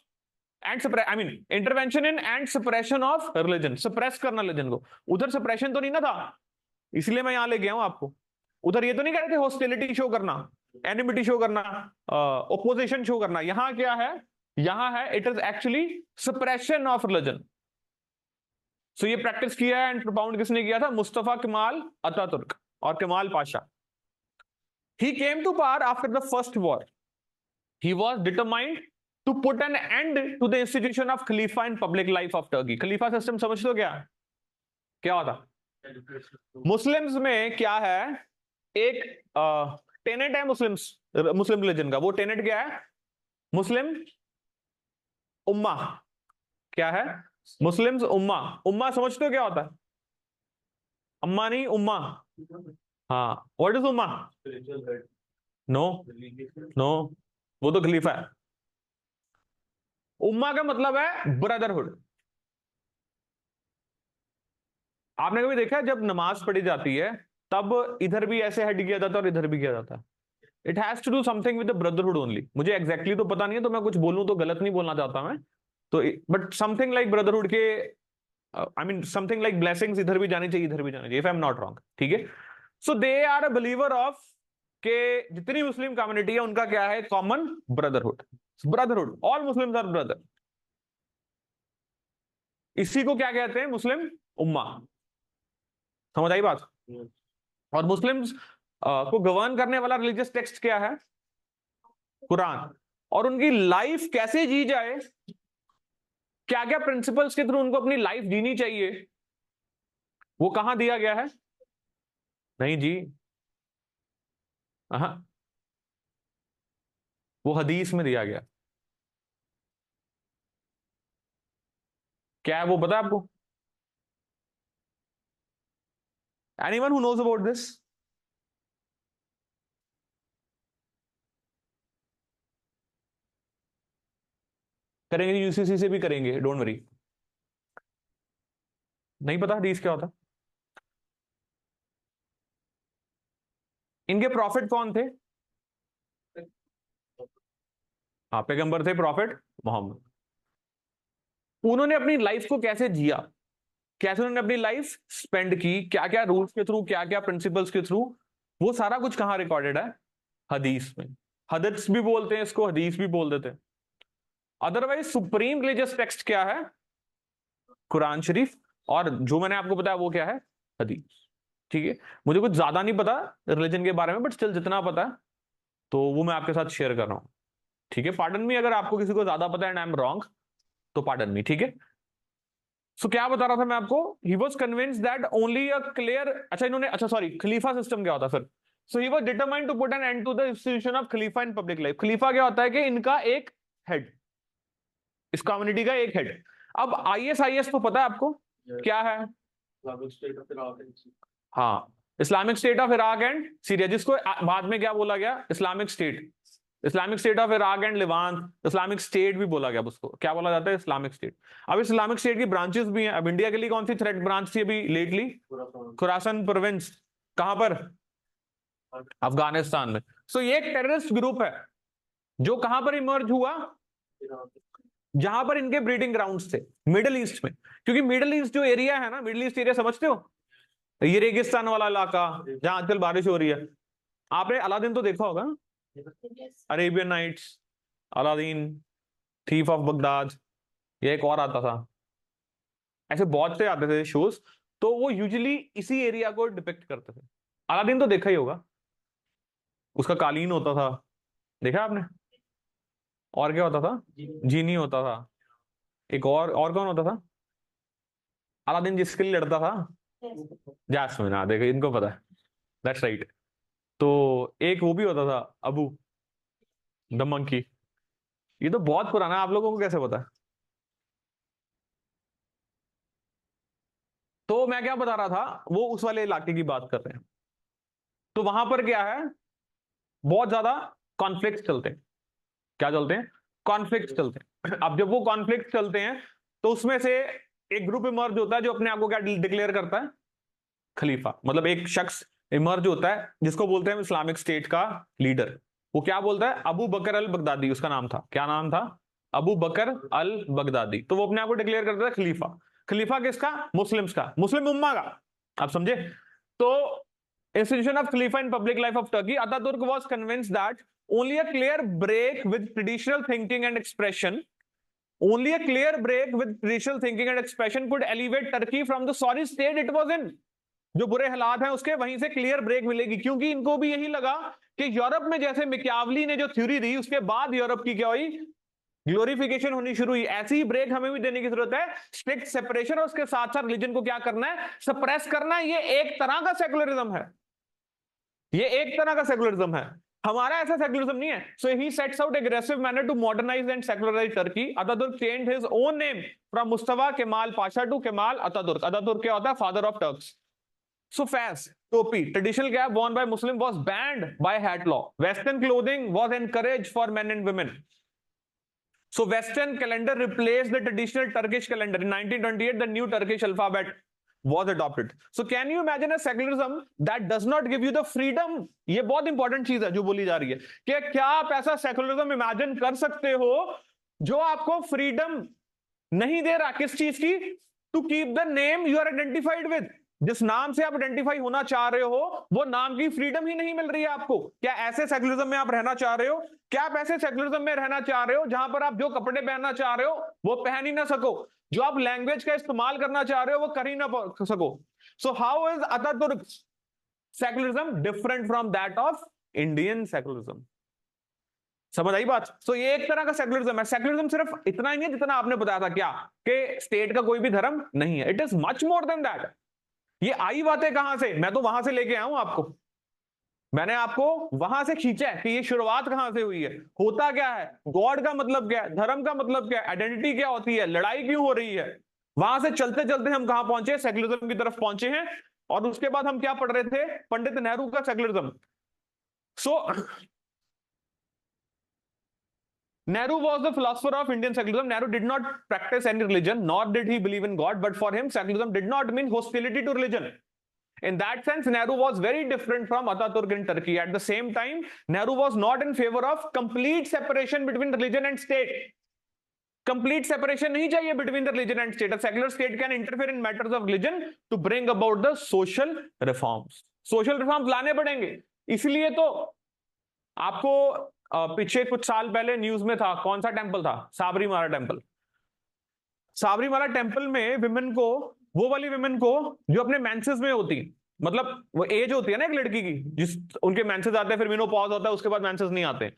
[SPEAKER 1] I mean intervention in and suppression of religion. Suppress करना रिलीजन को। उधर सप्रेशन तो नहीं ना था, इसलिए मैं यहां ले गया हूं आपको। उधर ये तो नहीं कह रहे थे हॉस्टिलिटी शो करना, एनिमिटी शो करना, ओपोजिशन शो करना। यहां क्या है? यहां है it is actually suppression of religion. So ये प्रैक्टिस किया है एंड प्रोपाउंड किसने किया था? मुस्तफा केमाल अतातुर्क और Kemal Pasha. He came to power after the first war. He was determined to put an end to the institution of Khalifa in public life of Turkey. Khalifa system समझ लो क्या क्या होता? मुस्लिम्स में क्या है, एक टेनेट है मुस्लिम्स, मुस्लिम रिलीजन का। वो टेनेट क्या है? मुस्लिम उम्मा। क्या है? मुस्लिम्स उम्मा। उम्मा समझते हो क्या होता है? अम्मा नहीं, उम्मा। हाँ, व्हाट इज उम्मा? नो नो, वो तो खलीफा है। उम्मा का मतलब है ब्रदरहुड। आपने कभी देखा है जब नमाज पढ़ी जाती है तब इधर भी ऐसे हेड किया जाता है और इधर भी किया जाता है? It has to do something with the brotherhood only. मुझे एग्जैक्टली तो पता नहीं है, तो मैं कुछ बोलूं तो गलत नहीं बोलना चाहता मैं तो, बट समथिंग लाइक ब्रदरहुड के I mean something like blessings इधर भी जानी चाहिए, इधर भी जानी चाहिए, if I am not wrong. ठीक है? So they are a believer of के जितनी मुस्लिम कम्युनिटी है उनका क्या है? Common brotherhood. Brotherhood, all Muslims are brother. इसी को क्या कहते हैं? मुस्लिम उम्मा। समझ आई बात? और मुस्लिम्स को गवर्न करने वाला रिलीजियस टेक्स्ट क्या है? कुरान। और उनकी लाइफ कैसे जी जाए, क्या क्या प्रिंसिपल्स के थ्रू उनको अपनी लाइफ जीनी चाहिए, वो कहां दिया गया है? नहीं जी, वो हदीस में दिया गया। क्या है वो पता है आपको? Anyone who knows about this? करेंगे, यूसीसी से भी करेंगे, डोंट वरी। नहीं पता हदीस क्या होता? इनके प्रॉफिट कौन थे? हाँ, पैगंबर थे, प्रॉफिट मोहम्मद। उन्होंने अपनी लाइफ को कैसे जिया, कैसे उन्होंने अपनी लाइफ स्पेंड की, क्या क्या रूल्स के थ्रू, क्या क्या प्रिंसिपल्स के थ्रू, वो सारा कुछ कहां रिकॉर्डेड है? हदीस में। हदीस भी बोलते हैं इसको, हदीस भी बोल देते हैं। अदरवाइज सुप्रीम रिलीजियस टेक्स्ट क्या है? कुरान शरीफ। और जो मैंने आपको बताया वो क्या है? हदीस। ठीक है, मुझे कुछ ज्यादा नहीं पता रिलीजन के बारे में, बट स्टिल जितना पता है तो वो मैं आपके साथ शेयर कर रहा हूं। ठीक है, पार्डन मी अगर आपको किसी को ज्यादा पता है एंड आई एम रॉन्ग, तो पार्डन मी। ठीक है, सो क्या बता रहा था मैं आपको? He was convinced that only a clear, अच्छा इन्होंने, अच्छा सॉरी, खलीफा सिस्टम क्या होता है फिर? So he was determined to put an end to the institution of खलीफा इन पब्लिक लाइफ। खलीफा क्या होता है? कि इनका एक हेड, इस कम्युनिटी का एक हेड। अब आईएस तो पता है आपको क्या है? हाँ, Islamic State of Iraq and Syria, जिसको बाद में क्या बोला गया? Islamic State. Islamic State of Iraq and Levant, Islamic State भी बोला गया उसको। क्या बोला जाता है? Islamic State. अब इस्लामिक स्टेट की ब्रांचेस भी हैं। अब इंडिया के लिए कौन सी थ्रेट ब्रांच थी अभी लेटली? खुरासन प्रोविंस। कहां पर? अफगानिस्तान में। सो ये एक टेररिस्ट ग्रुप है जो कहां पर इमर्ज हुआ? जहां पर इनके ब्रीडिंग ग्राउंड्स थे, मिडिल ईस्ट में। क्योंकि मिडिल ईस्ट जो एरिया है ना, मिडिल ईस्ट एरिया समझते हो, ये रेगिस्तान वाला इलाका जहां आजकल बारिश हो रही है। आपने अलादीन तो देखा होगा, Arabian Nights, Aladdin, thief of Baghdad, ये एक और आता था, ऐसे बहुत से आते थे शोज। तो वो यूजुअली इसी एरिया को डिपिक्ट करते थे। अलादीन तो देखा ही होगा, उसका कालीन होता था, देखा आपने? और क्या होता था? जीनी होता था। एक और कौन होता था? अलादीन जिसके लिए लड़ता था? जैस्मिन। हाँ देखो, इनको पता है, दैट्स राइट। तो एक वो भी होता था, अबू द मंकी। ये तो बहुत पुराना है, आप लोगों को कैसे पता है? तो मैं क्या बता रहा था, वो उस वाले इलाके की बात कर रहे हैं। तो वहां पर क्या है? बहुत ज्यादा कॉन्फ्लिक्ट चलते हैं। क्या चलते हैं? कॉन्फ्लिक्ट चलते हैं। अब जब वो कॉन्फ्लिक्ट चलते हैं तो उसमें से एक ग्रुप इमर्ज होता है जो अपने आप को क्या डिक्लेयर करता है? खलीफा। मतलब एक शख्स इमर्ज होता है जिसको बोलते हैं इस्लामिक स्टेट का लीडर। वो क्या बोलता है? अबू बकर अल बगदादी उसका नाम था। क्या नाम था? अबू बकर अल बगदादी। तो वो अपने आप को डिक्लेयर करता है खलीफा। खलीफा किसका? मुस्लिम्स का, मुस्लिम उम्मा का। आप समझे? तो institution of khalifa in public life of Turkey, Ataturk was convinced that only a clear break with traditional thinking and expression, only a clear break with traditional thinking and expression could elevate Turkey from the sorry state it was in. जो बुरे हालात हैं उसके वहीं से क्लियर ब्रेक मिलेगी। क्योंकि इनको भी यही लगा कि यूरोप में जैसे मिक्यावली ने जो थ्योरी दी उसके बाद यूरोप की क्या हुई? ग्लोरिफिकेशन होनी शुरू हुई। ऐसी ही ब्रेक हमें भी देने की जरूरत है। स्ट्रिक्ट सेपरेशन और उसके साथ साथ रिलीजन को क्या करना है? सप्रेस करना है। ये एक तरह का सेकुलरिज्म है, ये एक तरह का सेकुलरिज्म है। हमारा ऐसा सेकुलरिज्म नहीं है। So he sets out aggressive manner to modernise and secularise Turkey. Ataturk changed his own name from Mustafa Kemal Pasha to Kemal Ataturk. Ataturk क्या होता है? Father of Turks. So fez, topi, traditional cap worn by Muslim was banned by hat law. Western clothing was encouraged for men and women. So Western calendar replaced the traditional Turkish calendar. In 1928, the new Turkish alphabet was adopted. So can you imagine a secularism that does not give you the freedom? ये बहुत इंपॉर्टेंट चीज है जो बोली जा रही है कि क्या आप ऐसा सेकुलरिज्म इमेजिन कर सकते हो जो आपको फ्रीडम नहीं दे रहा? किस चीज की? To keep the name you are identified with. जिस नाम से आप आइडेंटिफाई होना चाह रहे हो वो नाम की फ्रीडम ही नहीं मिल रही है आपको। क्या ऐसे सेकुलरिज्म में आप रहना चाह रहे हो? क्या आप ऐसे सेकुलरिज्म में रहना चाह रहे हो जहां पर आप जो कपड़े पहनना चाह रहे हो वो पहन ही ना सको, जो आप लैंग्वेज का इस्तेमाल करना चाह रहे हो वो कर ही ना सको? So how is Ataturk secularism different from that of Indian secularism? समझ आई बात? सो ये एक तरह का सेकुलरिज्म है। सेकुलरिज्म सिर्फ इतना ही नहीं जितना आपने बताया था क्या कि स्टेट का कोई भी धर्म नहीं है। It is much more than that. ये आई बातें कहां से? मैं तो वहां से लेके आया हूं आपको, मैंने आपको वहां से खींचा है कि ये शुरुआत कहां से हुई है, होता क्या है, गॉड का मतलब क्या है, धर्म का मतलब क्या है, आइडेंटिटी क्या होती है, लड़ाई क्यों हो रही है। वहां से चलते चलते हम कहां पहुंचे? सेकुलरिज्म की तरफ पहुंचे हैं। और उसके बाद हम क्या पढ़ रहे थे, पंडित नेहरू का secularism. So Nehru was the philosopher of Indian secularism. Nehru did not practice any religion, nor did he believe in God, but for him, secularism did not mean hostility to religion. In that sense, Nehru was very different from Ataturk in Turkey. At the same time, Nehru was not in favor of complete separation between religion and state. Complete separation nahi chahiye between the religion and state. A secular state can interfere in matters of religion to bring about the social reforms. Social reforms लाने पड़ेंगे. इसलिए तो आपको पीछे कुछ साल पहले न्यूज में था, कौन सा टेंपल था, साबरीमाला टेंपल. साबरीमाला टेंपल में विमेन को, वो वाली विमेन को जो अपने मेंसेस में होती, मतलब वो एज होती है ना एक लड़की की, जिस उनके मेंसेस आते हैं, फिर मेनोपॉज होता है, उसके बाद मेंसेस नहीं आते,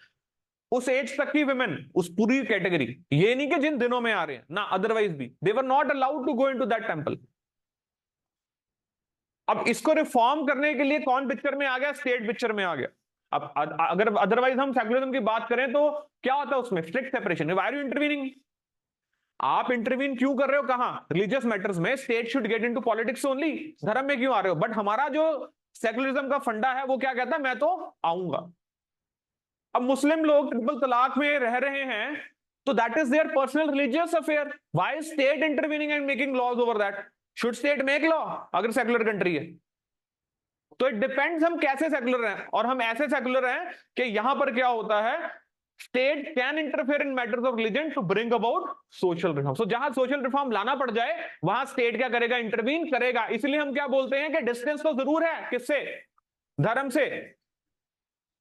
[SPEAKER 1] उस एज तक की विमेन, उस पूरी कैटेगरी, ये नहीं कि जिन दिनों में आ रहे हैं ना, अदरवाइज भी they were not allowed to go into that temple. अब इसको रिफॉर्म करने के लिए कौन पिक्चर में आ गया, स्टेट पिक्चर में आ गया. अब अगर अदरवाइज हम सेकुलरिज्म की बात करें तो क्या होता है उसमें, strict separation. Why are you intervening, आप इंटरवीन क्यों कर रहे हो, कहां, रिलीजियस मैटर्स में. State should get into politics only. धर्म में क्यों आ रहे हो. बट हमारा जो सेकुलरिज्म का फंडा है वो क्या कहता है, मैं तो आऊंगा. अब मुस्लिम लोग ट्रिपल तलाक में रह रहे हैं, तो that is their personal religious affair. Why state intervening and making laws over that. Should state make law अगर सेकुलर कंट्री है. तो इट डिपेंड्स हम कैसे सेकुलर हैं, और हम ऐसे सेकुलर हैं कि यहां पर क्या होता है, state can interfere in matters of religion to bring about social reform. So जहां सोशल रिफॉर्म लाना पड़ जाए वहां स्टेट क्या करेगा, इंटरवीन करेगा. इसलिए हम क्या बोलते हैं कि डिस्टेंस तो जरूर है, किससे, धर्म से,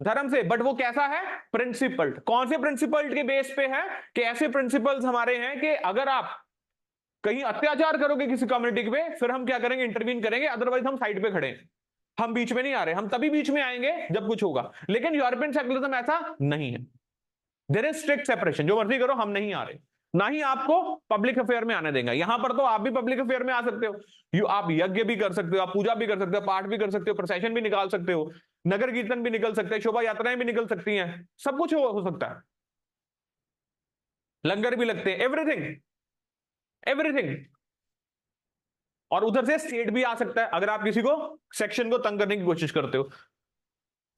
[SPEAKER 1] धर्म से, बट वो कैसा है, प्रिंसिपल्ड. कौन से प्रिंसिपल्ड के बेस पे है, कि ऐसे प्रिंसिपल्स हमारे हैं कि अगर आप कहीं अत्याचार करोगे किसी कम्युनिटी पे, फिर हम क्या करेंगे, इंटरवीन करेंगे, अदरवाइज हम साइड पे खड़े हैं. हम बीच में नहीं आ रहे, हम तभी बीच में आएंगे जब कुछ होगा. लेकिन यूरोपियन सेकुलरिज्म ऐसा नहीं है. देयर इज स्ट्रिक्ट सेपरेशन, जो मर्जी करो, हम नहीं आ रहे, ना ही आपको पब्लिक अफेयर में आने देंगे. यहां पर तो आप भी पब्लिक अफेयर में आ सकते हो, आप यज्ञ भी कर सकते हो, आप पूजा भी कर सकते हो, पाठ भी कर सकते हो, प्रोसेशन भी निकाल सकते हो, नगर कीर्तन भी निकल सकते हैं, शोभा यात्राएं भी निकल सकती हैं, सब कुछ हो सकता है, लंगर भी लगते हैं, एवरीथिंग, एवरीथिंग. और उधर से स्टेट भी आ सकता है अगर आप किसी को, सेक्शन को तंग करने की कोशिश करते हो.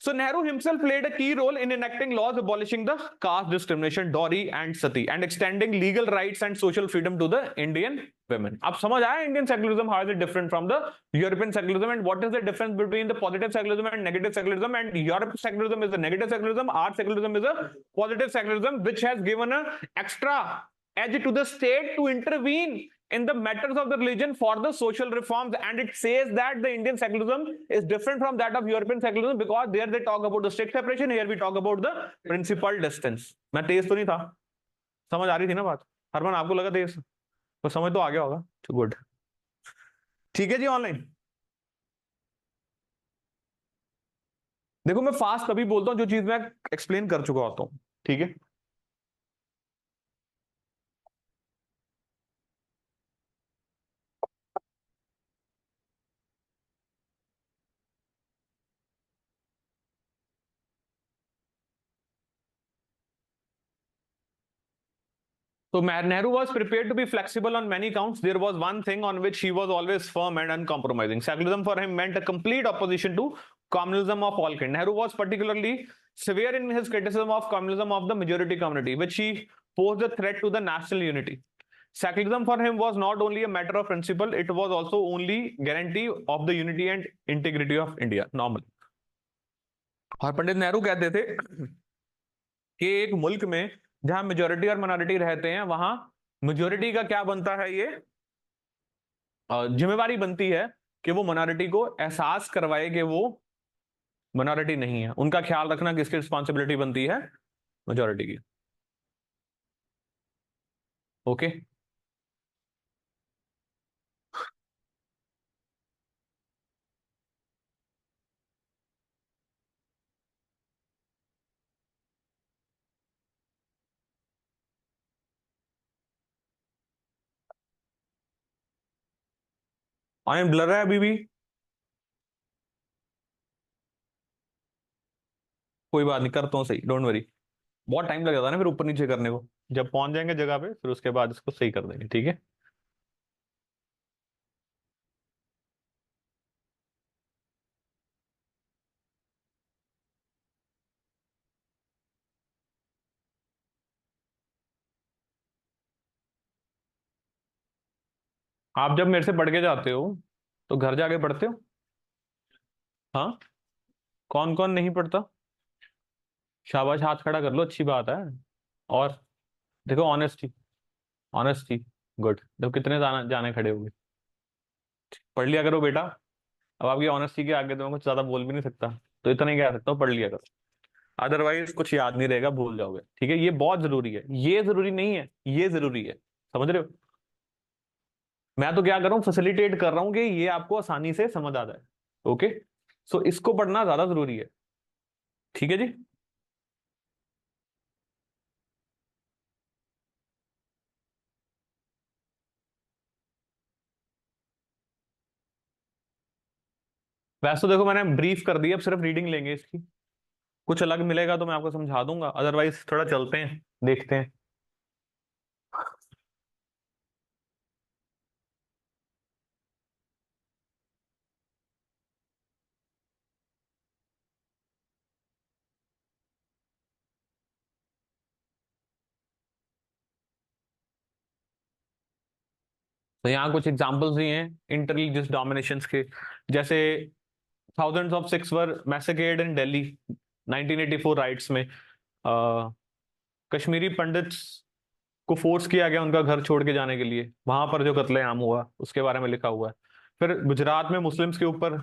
[SPEAKER 1] So Nehru himself played a key role in enacting laws abolishing the caste discrimination, dowry and sati, and extending legal rights and social freedom to the Indian women. अब समझ आया Indian secularism, how is it different from the European secularism, and what is the difference between the positive secularism and negative secularism? And European secularism is a negative secularism, our secularism is a positive secularism, which has given a extra edge to the state to intervene in the matters of the religion for the social reforms. And it says that the Indian secularism is different from that of European secularism because there they talk about the strict separation, here we talk about the principal distance. मैं तेज तो नहीं था, समझ आ रही थी ना बात. हरमन आपको लगा तेज, तो समझ तो आ गया होगा. गुड, ठीक है जी. ऑनलाइन देखो, मैं फास्ट तभी बोलता हूं जो चीज मैं एक्सप्लेन कर चुका होता हूं, ठीक है. So Nehru was prepared to be flexible on many counts. There was one thing on which he was always firm and uncompromising. Secularism for him meant a complete opposition to communalism of all kinds. Nehru was particularly severe in his criticism of communalism of the majority community, which he posed a threat to the national unity. Secularism for him was not only a matter of principle, it was also only guarantee of the unity and integrity of India. Normally. और पंडित नेहरू कहते थे कि एक मुल्क में जहां मेजोरिटी और माइनॉरिटी रहते हैं, वहां मेजोरिटी का क्या बनता है, ये जिम्मेवारी बनती है कि वो माइनॉरिटी को एहसास करवाए कि वो माइनॉरिटी नहीं है. उनका ख्याल रखना किसकी रिस्पॉन्सिबिलिटी बनती है, मेजोरिटी की. ओके आई एम ब्लर है अभी भी, कोई बात नहीं, करता हूँ सही, डोंट वरी. बहुत टाइम लग जाता है ना फिर ऊपर नीचे करने को. जब पहुंच जाएंगे जगह पे फिर उसके बाद इसको सही कर देंगे, ठीक है. आप जब मेरे से पढ़ के जाते हो तो घर जाके पढ़ते हो? हाँ। कौन कौन नहीं पढ़ता? शाबाश, हाथ खड़ा कर लो, अच्छी बात है। और देखो, ऑनेस्टी, ऑनेस्टी, गुड। देखो कितने जाने जाने खड़े हो गए। पढ़ लिया करो बेटा। अब आपकी ऑनेस्टी के आगे तो मैं कुछ ज्यादा बोल भी नहीं सकता, तो इतना ही कह सकता हूँ, पढ़ लिया करो। अदरवाइज कुछ याद नहीं रहेगा, भूल जाओगे। ठीक है, ये बहुत जरूरी है, ये जरूरी नहीं है, ये जरूरी है। समझ रहे हो? मैं तो क्या कर रहा हूँ, फैसिलिटेट कर रहा हूँ कि ये आपको आसानी से समझ आ जाए। ओके। सो इसको पढ़ना ज्यादा जरूरी है। ठीक है जी। वैसे तो देखो मैंने ब्रीफ कर दिया, अब सिर्फ रीडिंग लेंगे इसकी। कुछ अलग मिलेगा तो मैं आपको समझा दूंगा, अदरवाइज थोड़ा चलते हैं, देखते हैं। तो यहाँ कुछ एग्जांपल्स दिए हैं इंटररिलीजियस डोमिनेशंस के। जैसे thousands of Sikhs were massacred in Delhi 1984 rights में। कश्मीरी पंडित्स को फोर्स किया गया उनका घर छोड़ के जाने के लिए, वहां पर जो कत्लेआम हुआ उसके बारे में लिखा हुआ है। फिर गुजरात में मुस्लिम्स के ऊपर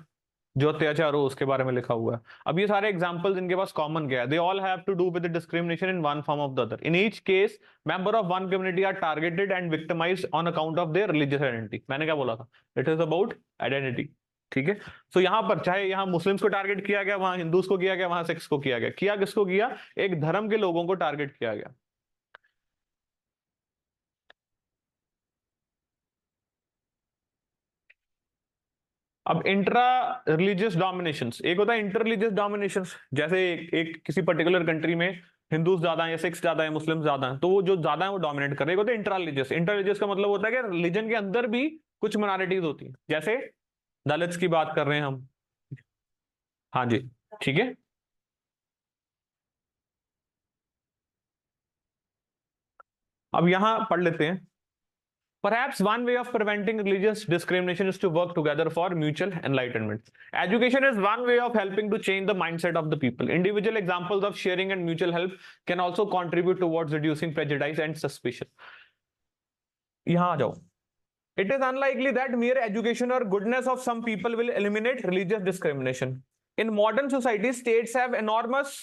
[SPEAKER 1] जो अत्याचार हो उसके बारे में लिखा हुआ है। अब ये सारे एग्जांपल्स इनके पास कॉमन क्या है? They all have to do with discrimination in one form of the other. In each case member of one community are targeted and victimised on account of their religious identity. मैंने क्या बोला था? It is about identity. ठीक है। सो यहाँ पर चाहे यहाँ मुस्लिम्स को टारगेट किया गया, वहां हिंदूज को किया गया, वहां सिख्स को किया गया, किया किसको किया? एक धर्म के लोगों को टारगेट किया गया। अब इंट्रा रिलीजियस डोमिनेशंस, एक होता है इंटर रिलीजियस डोमिनेशंस। जैसे एक किसी पर्टिकुलर कंट्री में हिंदूज ज्यादा है या सिख्स ज्यादा है, मुस्लिम ज्यादा है, तो वो जो ज्यादा है वो डोमिनेट कर रहे हैं। एक होता है इंट्रा रिलीजियस। इंटर रिलीजियस का मतलब होता है कि रिलीजन के अंदर भी कुछ माइनॉरिटीज होती हैं, जैसे दलित्स की बात कर रहे हैं हम। हाँ जी। ठीक है। अब यहां पढ़ लेते हैं। Perhaps one way of preventing religious discrimination is to work together for mutual enlightenment. Education is one way of helping to change the mindset of the people. Individual examples of sharing and mutual help can also contribute towards reducing prejudice and suspicion. यहां आ जाओ। It is unlikely that mere education or goodness of some people will eliminate religious discrimination. In modern society, states have enormous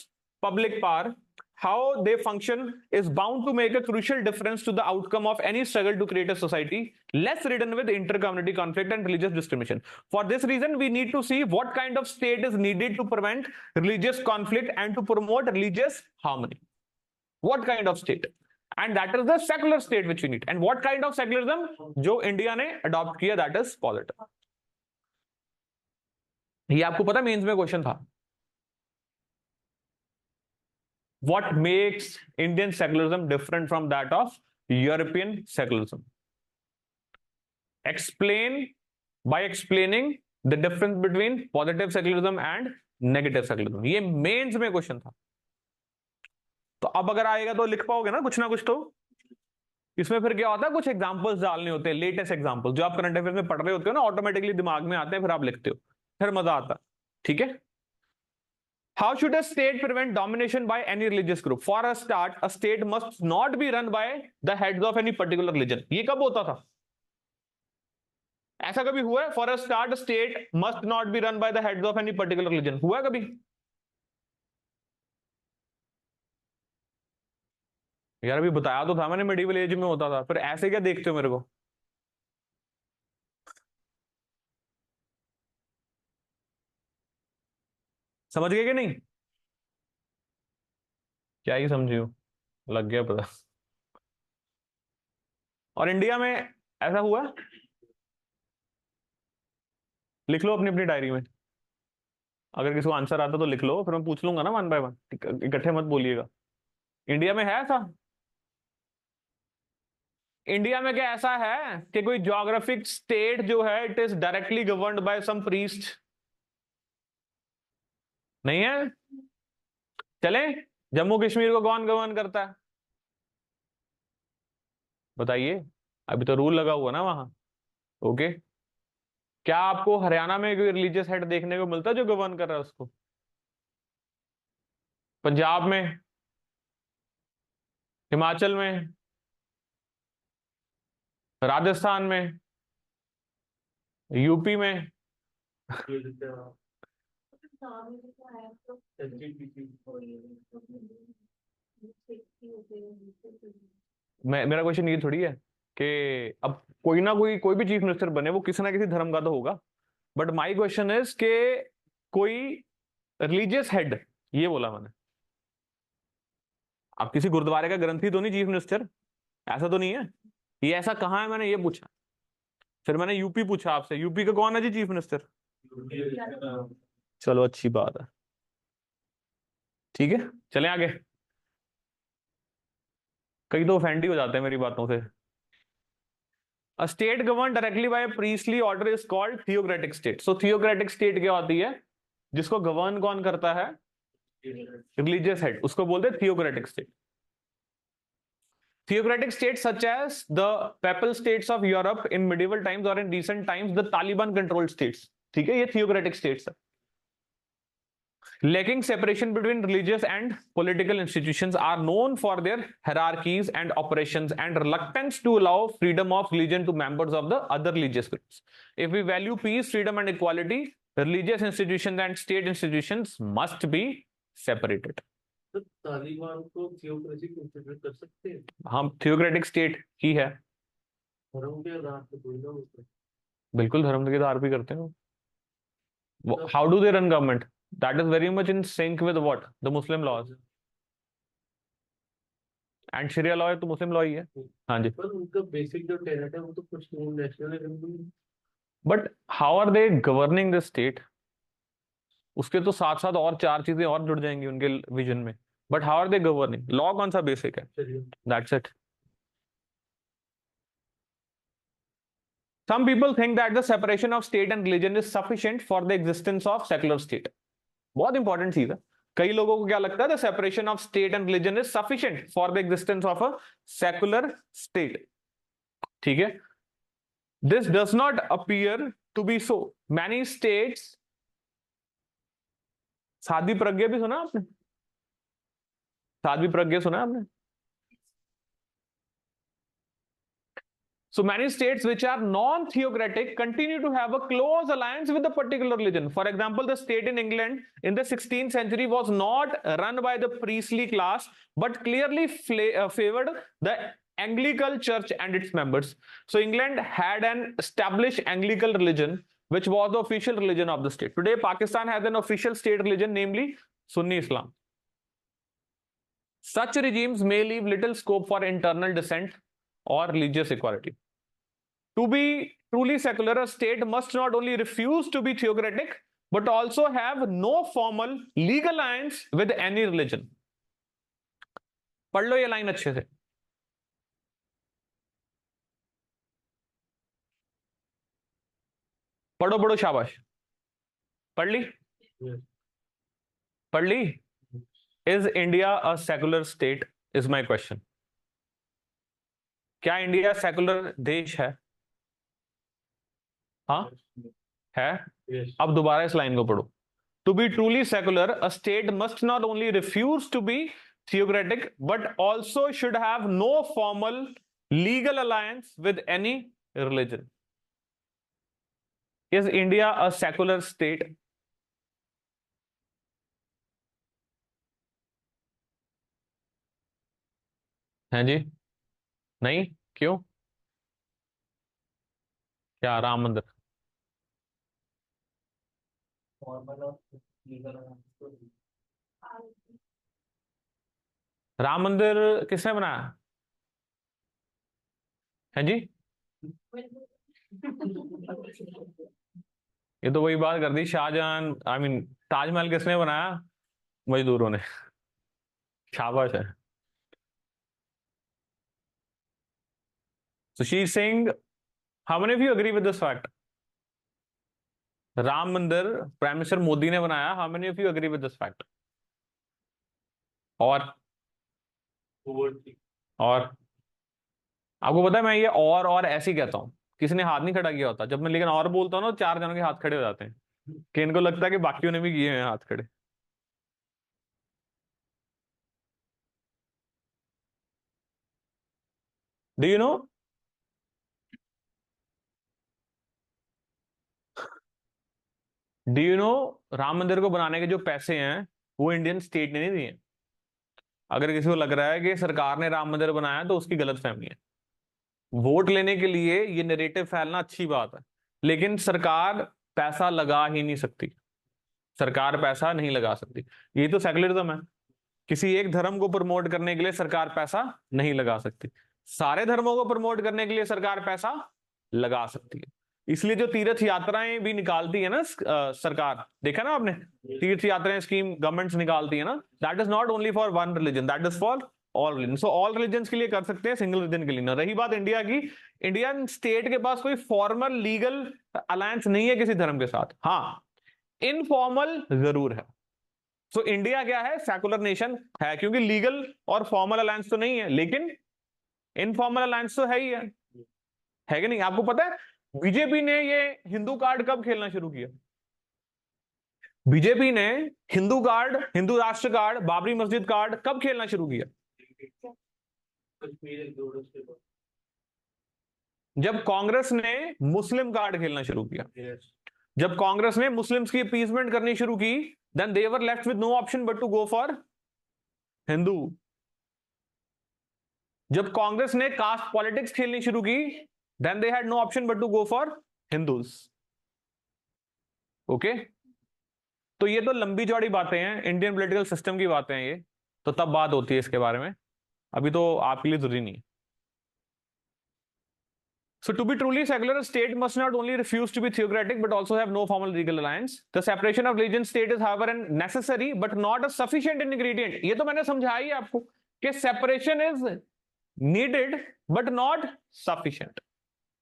[SPEAKER 1] public power. How they function is bound to make a crucial difference to the outcome of any struggle to create a society less ridden with inter-community conflict and religious discrimination. For this reason, we need to see what kind of state is needed to prevent religious conflict and to promote religious harmony. What kind of state? And that is the secular state which we need. And what kind of secularism? जो इंडिया ने अडॉप्ट किया, दैट इज पॉजिटिव। ये आपको पता मेंस में क्वेश्चन था। What makes Indian secularism different from that of European secularism? Explain by explaining the difference between positive secularism and negative secularism. ये मेंस में क्वेश्चन था। तो अब अगर आएगा तो लिख पाओगे ना कुछ तो। इसमें फिर क्या होता है, कुछ एग्जांपल्स डालने होते हैं, लेटेस्ट एग्जांपल जो आप करंट अफेयर्स में पढ़ रहे होते हो ना, ऑटोमेटिकली दिमाग में आते हैं, फिर आप लिखते हो, फिर मजा आता है। ठीक है। How should a state prevent domination by any religious group? For a start, a state must not be run by the heads of any particular religion. ये कब होता था? ऐसा कभी हुआ है? For a start, a state must not be run by the heads of any particular religion. हुआ है कभी? यार अभी बताया तो था मैंने, मेडिवल एज में होता था, फिर ऐसे क्या देखते हो मेरे को? समझ गए कि नहीं? क्या ही समझी हो, लग गया पता। और इंडिया में ऐसा हुआ? लिख लो अपनी अपनी डायरी में। अगर किसी को आंसर आता तो लिख लो, फिर मैं पूछ लूंगा ना वन बाय वन, इकट्ठे मत बोलिएगा। इंडिया में है ऐसा? इंडिया में क्या ऐसा है कि कोई ज्योग्राफिक स्टेट जो है it is directly governed by some priest? नहीं है। चले, जम्मू कश्मीर को कौन गवर्न करता है? बताइए। अभी तो रूल लगा हुआ ना वहां, ओके, क्या आपको हरियाणा में कोई रिलीजियस हेड देखने को मिलता है जो गवर्न कर रहा है उसको? पंजाब में, हिमाचल में, राजस्थान में, यूपी में?
[SPEAKER 2] नाम ही तो है तो कोई होते हैं।
[SPEAKER 1] मेरा क्वेश्चन ये थोड़ी है कि अब कोई ना कोई भी चीफ मिनिस्टर बने वो किसी ना किसी धर्म का तो होगा, बट माई क्वेश्चन इज के कोई रिलीजियस हेड, ये बोला मैंने। अब किसी गुरुद्वारे का ग्रंथी तो नहीं चीफ मिनिस्टर, ऐसा तो नहीं है। ये ऐसा कहाँ है, मैंने ये पूछा। फिर मैंने यूपी पूछा आपसे, यूपी का कौन है जी चीफ मिनिस्टर? चलो अच्छी बात है, ठीक है, चलें आगे। कई तो ऑफेंड ही हो जाते हैं मेरी बातों से। A state governed directly by a priestly order is called theocratic state. So theocratic state क्या होती है? जिसको गवर्न कौन करता है? रिलीजियस हेड, उसको बोलते हैं theocratic state. Theocratic states such as the papal states of Europe in medieval times or in recent times the Taliban controlled states. ठीक है, ये theocratic states है. Lacking separation between religious and political institutions are known for their hierarchies and operations and reluctance to allow freedom of religion to members of the other religious groups. If we value peace, freedom, and equality, religious institutions and state institutions must be separated.
[SPEAKER 3] तो तालिबान को थियोक्रेसी कंसिडर कर सकते हैं?
[SPEAKER 1] हम थियोक्रेटिक स्टेट ही है,
[SPEAKER 3] धर्म के आधार पर कोई ना होता है।
[SPEAKER 1] बिल्कुल धर्म के आधार पे करते हैं। How do they run government? That is very much in sync with what the Muslim laws, and sharia law है तो मुस्लिम लॉ ही है। हाँ जी,
[SPEAKER 3] पर उनका बेसिक जो टेनेट है वो तो कुछ nationalism.
[SPEAKER 1] But how are they governing the state? उसके तो साथ साथ और चार चीजें और जुड़ जाएंगी उनके विजन में, but how are they governing? Law कौन सा बेसिक है? That's it. Some people think that the separation of state and religion is sufficient for the existence of secular state. बहुत इंपॉर्टेंट चीज है। कई लोगों को क्या लगता है? The separation of state and religion is sufficient for the existence of a secular state. ठीक है, this does not appear to be so. Many states, Sadhvi Pragya भी सुना आपने? साध्वी प्रज्ञा सुना आपने? So many states which are non-theocratic continue to have a close alliance with a particular religion. For example, the state in England in the 16th century was not run by the priestly class, but clearly favored the Anglican Church and its members. So England had an established Anglican religion, which was the official religion of the state. Today, Pakistan has an official state religion, namely Sunni Islam. Such regimes may leave little scope for internal dissent or religious equality. To be truly secular, a state must not only refuse to be theocratic, but also have no formal legal alliance with any religion. पढ़ लो ये लाइन अच्छे से। पढ़ो पढ़ो, शाबाश। पढ़ ली? पढ़ ली? Is India a secular state? Is my question. क्या इंडिया सेकुलर देश है? हाँ है। अब दोबारा इस लाइन को पढ़ो। To be truly secular, a state must not only refuse to be theocratic, but also should have no formal legal alliance with any religion. Is India a secular state? हैं जी? नहीं? क्यों? क्या राम मंदिर? राम मंदिर किसने बनाया है जी? ये तो वही बात कर दी, शाहजहां, आई मीन ताजमहल किसने बनाया? मजदूरों ने। शाबाश है। So she's saying, how many of you agree with this fact? Ram मंदिर प्राइम मिनिस्टर मोदी ने बनाया। How many of you agree with this fact? और आपको पता है मैं ये और ऐसे ही कहता हूं, किसी ने हाथ नहीं खड़ा किया होता जब मैं लेकिन और बोलता हूँ ना, 4 जनों के हाथ खड़े हो जाते हैं कि इनको लगता है कि बाकियों ने भी किए हैं हाथ खड़े। Do you know do you no Ram मंदिर को बनाने के जो पैसे हैं वो इंडियन स्टेट ने नहीं दिए। अगर किसी को लग रहा है कि सरकार ने राम मंदिर बनाया तो उसकी गलतफहमी है। वोट लेने के लिए ये नैरेटिव फैलना अच्छी बात है, लेकिन सरकार पैसा लगा ही नहीं सकती। सरकार पैसा नहीं लगा सकती। ये तो सेकुलरिज्म है। किसी एक धर्म को प्रमोट करने के लिए सरकार पैसा नहीं लगा सकती। सारे धर्मों को प्रमोट करने के लिए सरकार पैसा लगा सकती है। इसलिए जो तीर्थ यात्राएं भी निकालती है ना सरकार, देखा ना आपने, तीर्थ यात्राएं स्कीम गवर्नमेंट्स निकालती है ना, that is not only for one religion, that is for all religion. So all religion के लिए कर सकते हैं, सिंगल रिलीजन के लिए ना। रही बात इंडिया की, इंडियन स्टेट के पास कोई फॉर्मल लीगल अलायंस नहीं है किसी धर्म के साथ। हाँ, इनफॉर्मल जरूर है। सो इंडिया क्या है, सेकुलर नेशन है, क्योंकि लीगल और फॉर्मल अलायंस तो नहीं है, लेकिन इनफॉर्मल अलायंस तो है ही है कि नहीं? आपको पता है बीजेपी ने ये हिंदू कार्ड कब खेलना शुरू किया? बीजेपी ने हिंदू कार्ड, हिंदू राष्ट्र कार्ड, बाबरी मस्जिद कार्ड कब खेलना शुरू किया? जब कांग्रेस ने मुस्लिम कार्ड खेलना शुरू किया। जब कांग्रेस ने मुस्लिम्स की अपीसमेंट करनी शुरू की, then they were left with no option but to go for Hindu. जब कांग्रेस ने कास्ट पॉलिटिक्स खेलनी शुरू की, then they had no option but to go for Hindus. Okay, तो ये तो लंबी चौड़ी बातें हैं, इंडियन पॉलिटिकल सिस्टम की बातें हैं ये, तो तब बात होती है इसके बारे में, अभी तो आपके लिए जरूरी नहीं है। So to be truly secular, a state must not only refuse to be theocratic but also have no formal legal alliance. The separation of religion state is however necessary but not a sufficient ingredient. ये तो मैंने समझाया ही आपको कि separation is needed but not sufficient.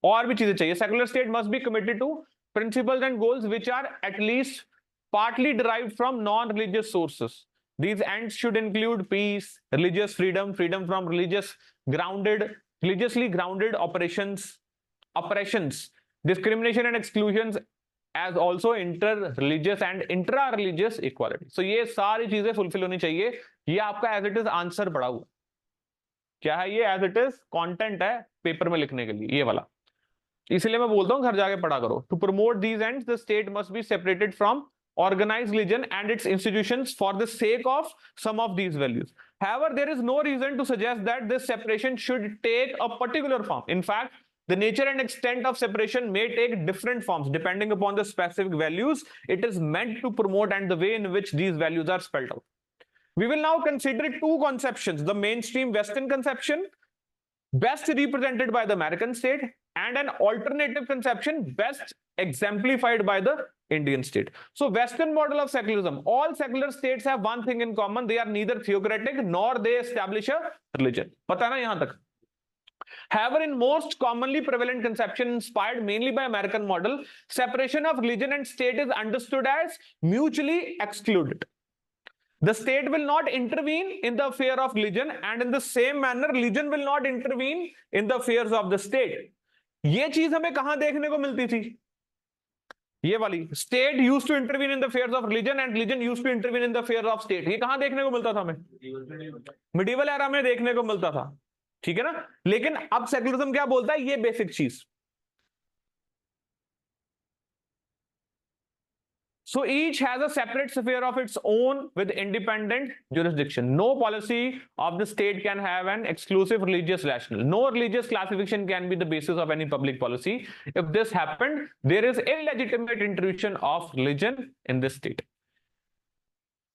[SPEAKER 1] और भी चीजें चाहिए। Secular state must be committed to principles and goals which are at least partly derived from non-religious sources. These ends should include peace, religious freedom, freedom from religiously grounded oppressions, discrimination and exclusions, as also inter-religious and intra-religious equality. So ये सारी चीजें फुलफिल होनी चाहिए। ये आपका एज इट इज आंसर पड़ा हुआ क्या है, ये एज इट इज कंटेंट है पेपर में लिखने के लिए, ये वाला। इसलिए मैं बोलता हूं घर जाके पढ़ा करो। To promote these ends the state must be separated from organized religion and its institutions for the sake of some of these values. However, there is no reason to suggest that this separation should take a particular form. In fact, the nature and extent of separation may take different forms depending upon the specific values it is meant to promote and the way in which these values are spelled out. We will now consider two conceptions: the mainstream Western conception, best represented by the American state, and an alternative conception best exemplified by the Indian state. So Western model of secularism, all secular states have one thing in common: they are neither theocratic nor they establish a religion. पता है ना यहां तक? However, in most commonly prevalent conception inspired mainly by American model, separation of religion and state is understood as mutually excluded. The state will not intervene in the affair of religion, and in the same manner religion will not intervene in the affairs of the state. ये चीज हमें कहां देखने को मिलती थी? ये वाली, state used to intervene in the affairs of religion and religion used to intervene in the affairs of state. ये कहां देखने को मिलता था हमें? मिडिवल एरा में देखने को मिलता था, ठीक है ना। लेकिन अब सेकुलरिज्म क्या बोलता है? ये बेसिक चीज। So each has a separate sphere of its own with independent jurisdiction. No policy of the state can have an exclusive religious rationale. No religious classification can be the basis of any public policy. If this happened, there is illegitimate intrusion of religion in this state.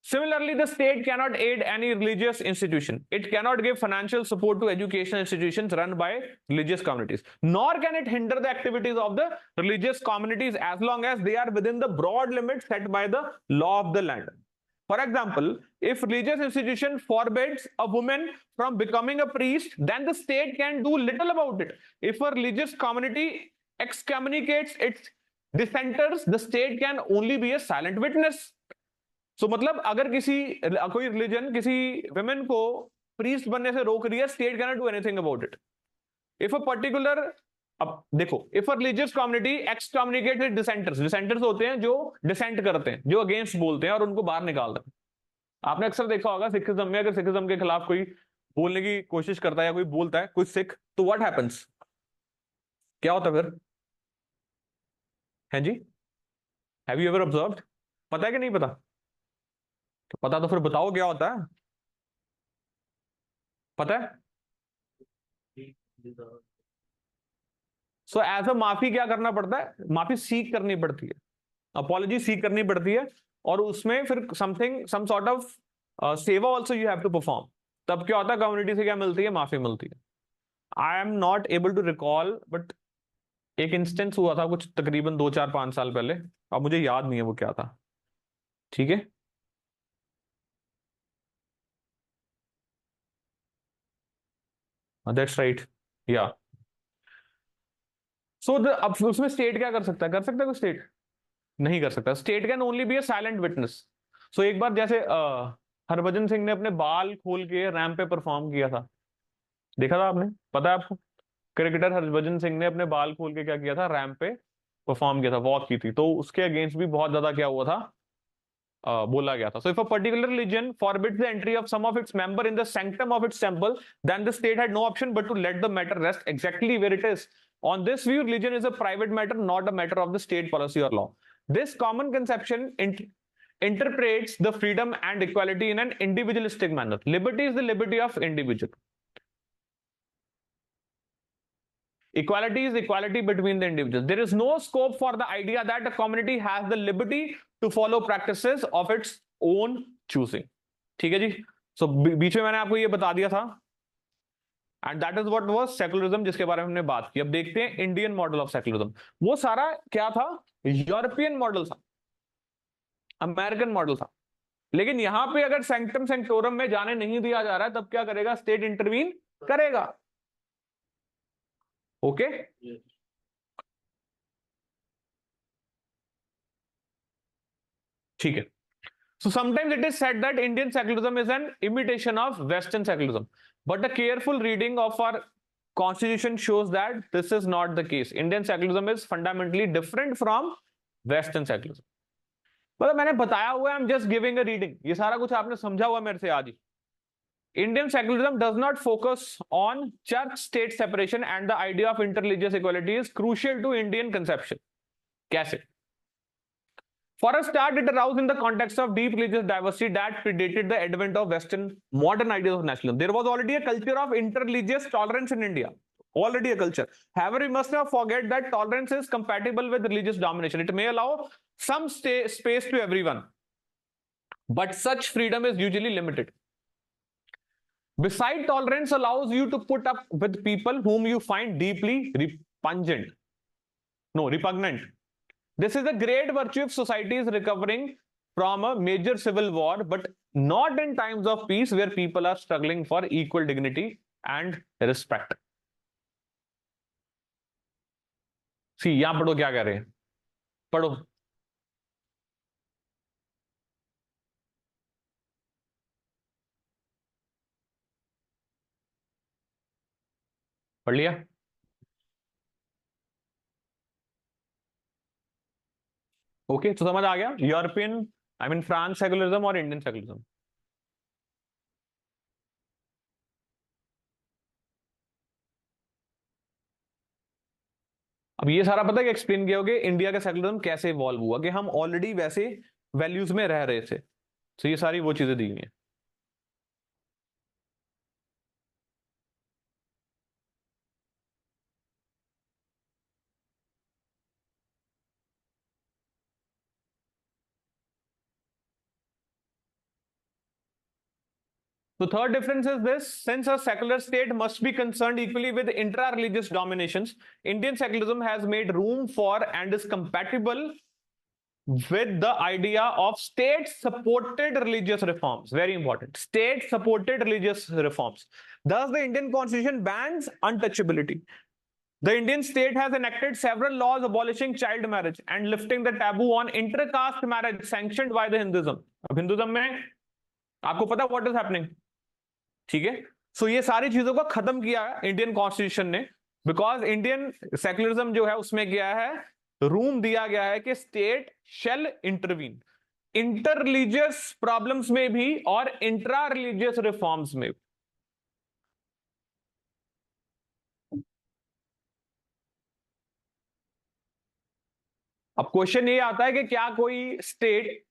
[SPEAKER 1] Similarly, the state cannot aid any religious institution. It cannot give financial support to educational institutions run by religious communities. Nor can it hinder the activities of the religious communities as long as they are within the broad limits set by the law of the land. For example, if religious institution forbids a woman from becoming a priest, then the state can do little about it. If a religious community excommunicates its dissenters, the state can only be a silent witness. So, मतलब अगर कोई रिलीजन किसी women को priest बनने से रोक रही है, state cannot do anything about it. If a particular अब देखो, if a religious community excommunicated dissenters, dissenters होते हैं जो डिसेंट करते हैं, जो अगेंस्ट बोलते हैं और उनको बाहर निकाल देते हैं। आपने अक्सर देखा होगा सिखिज्म में, अगर सिखिज्म के खिलाफ कोई बोलने की कोशिश करता है या कोई बोलता है, कोई सिख, तो व्हाट हैपेंस, क्या होता है फिर? है जी, हैव यू एवर ऑब्जर्व्ड? पता है कि नहीं पता? तो पता तो फिर बताओ क्या होता है, पता है? सो एज अ माफी क्या करना पड़ता है? माफी सीख करनी पड़ती है, अपॉलॉजी सीख करनी पड़ती है, और उसमें फिर something, some sort of seva also you have to perform. तब क्या होता है? कम्युनिटी से क्या मिलती है? माफी मिलती है। I am not able to recall, but एक इंस्टेंस हुआ था कुछ तकरीबन 2 4 5 साल पहले, अब मुझे याद नहीं है वो क्या था। ठीक है, दैट्स राइट, या सो अब उसमें स्टेट क्या कर सकता है? कर सकता है कोई स्टेट? नहीं कर सकता। State can only be a silent witness. So एक बार जैसे हरभजन सिंह ने अपने बाल खोल के रैंप पे परफॉर्म किया था, देखा था आपने? पता है आपको? क्रिकेटर हरभजन सिंह ने अपने बाल खोल के क्या किया था? रैंप पे परफॉर्म किया था, वॉक की थी, तो उसके अगेंस्ट भी बहुत ज्यादा क्या हुआ था? बोला गया था। So if a particular religion forbids the entry of some of its member in the sanctum of its temple, then the state had no option but to let the matter rest exactly where it is. On this view, religion is a private matter, not a matter of the state policy or law. This common conception interprets the freedom and equality in an individualistic manner. Liberty is the liberty of individual. Equality is equality between the individuals. There is no scope for the idea that a community has the liberty to follow practices of its own choosing. ठीक है जी? So बीच में मैंने आपको ये बता दिया था, and that is what was secularism, जिसके बारे में हमने बात की। अब देखते हैं इंडियन मॉडल ऑफ सेकुलरिज्म। वो सारा क्या था? यूरोपियन मॉडल था, अमेरिकन मॉडल था। लेकिन यहां पे अगर सैंक्टम सेंक्टोरम में जाने नहीं दिया जा रहा है, तब क्या करेगा? स्टेट इंटरवीन करेगा। ओके ठीक है। So sometimes it is said that Indian secularism is an imitation of Western secularism, but a careful reading of our constitution shows that this is not the case. Indian secularism is fundamentally different from Western secularism. मतलब मैंने बताया हुआ है, I'm just giving a reading. ये सारा कुछ आपने समझा हुआ मेरे से आज ही। Indian secularism does not focus on church-state separation, and the idea of interreligious equality is crucial to Indian conception. कैसे? For a start, it arose in the context of deep religious diversity that predated the advent of Western modern ideas of nationalism. There was already a culture of interreligious tolerance in India. Already a culture. However, we must not forget that tolerance is compatible with religious domination. It may allow some space to everyone, but such freedom is usually limited. Besides, tolerance allows you to put up with people whom you find deeply repugnant. This is a great virtue if society is recovering from a major civil war, but not in times of peace where people are struggling for equal dignity and respect. See, यहां पढ़ो क्या कह रहे हैं, पढ़ो। पढ़ लिया? ओके, तो समझ आ गया European, I mean France secularism और इंडियन सेकुलरिज्म। अब ये सारा पता है कि एक्सप्लेन किया होगा इंडिया का सेकुलरिज्म कैसे इवॉल्व हुआ, कि हम ऑलरेडी वैसे वैल्यूज में रह रहे थे। तो ये सारी वो चीजें दी हुई हैं। The third difference is this: since a secular state must be concerned equally with intra-religious dominations, Indian secularism has made room for and is compatible with the idea of state-supported religious reforms. Very important. State-supported religious reforms. Thus, the Indian constitution bans untouchability. The Indian state has enacted several laws abolishing child marriage and lifting the taboo on intercaste marriage sanctioned by the Hinduism. अब हिंदुज्म में आपको पता what is happening? ठीक है, सो ये सारी चीजों को खत्म किया इंडियन कॉन्स्टिट्यूशन ने, बिकॉज इंडियन सेक्युलरिज्म जो है उसमें क्या है, रूम दिया गया है कि state shell intervene inter religious problems में भी और इंट्रा रिलीजियस रिफॉर्म्स में। अब क्वेश्चन ये आता है कि क्या कोई स्टेट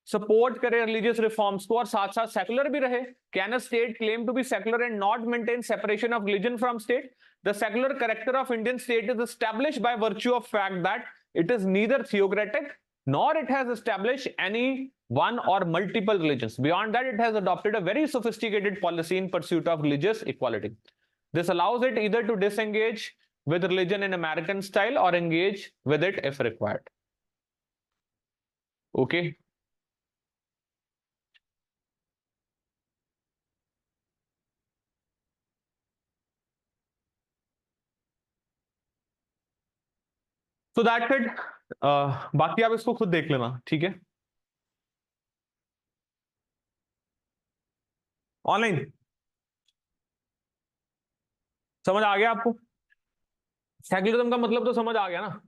[SPEAKER 1] सपोर्ट करे रिलीजियस रिफॉर्म्स को और साथ साथ सेकुलर भी रहे? Can a state claim to be secular and not maintain separation of religion from state? The secular character of Indian state is established by virtue of fact that it is neither theocratic nor it has established any one or multiple religions. Beyond that, it has adopted a very sophisticated policy in pursuit of religious equality. This allows it either to disengage with religion in American style or engage with it if required. Okay. So that's it. बाकी आप इसको खुद देख लेना, ठीक है? ऑनलाइन समझ आ गया आपको? सेक्युलरिज्म का मतलब तो समझ आ गया ना?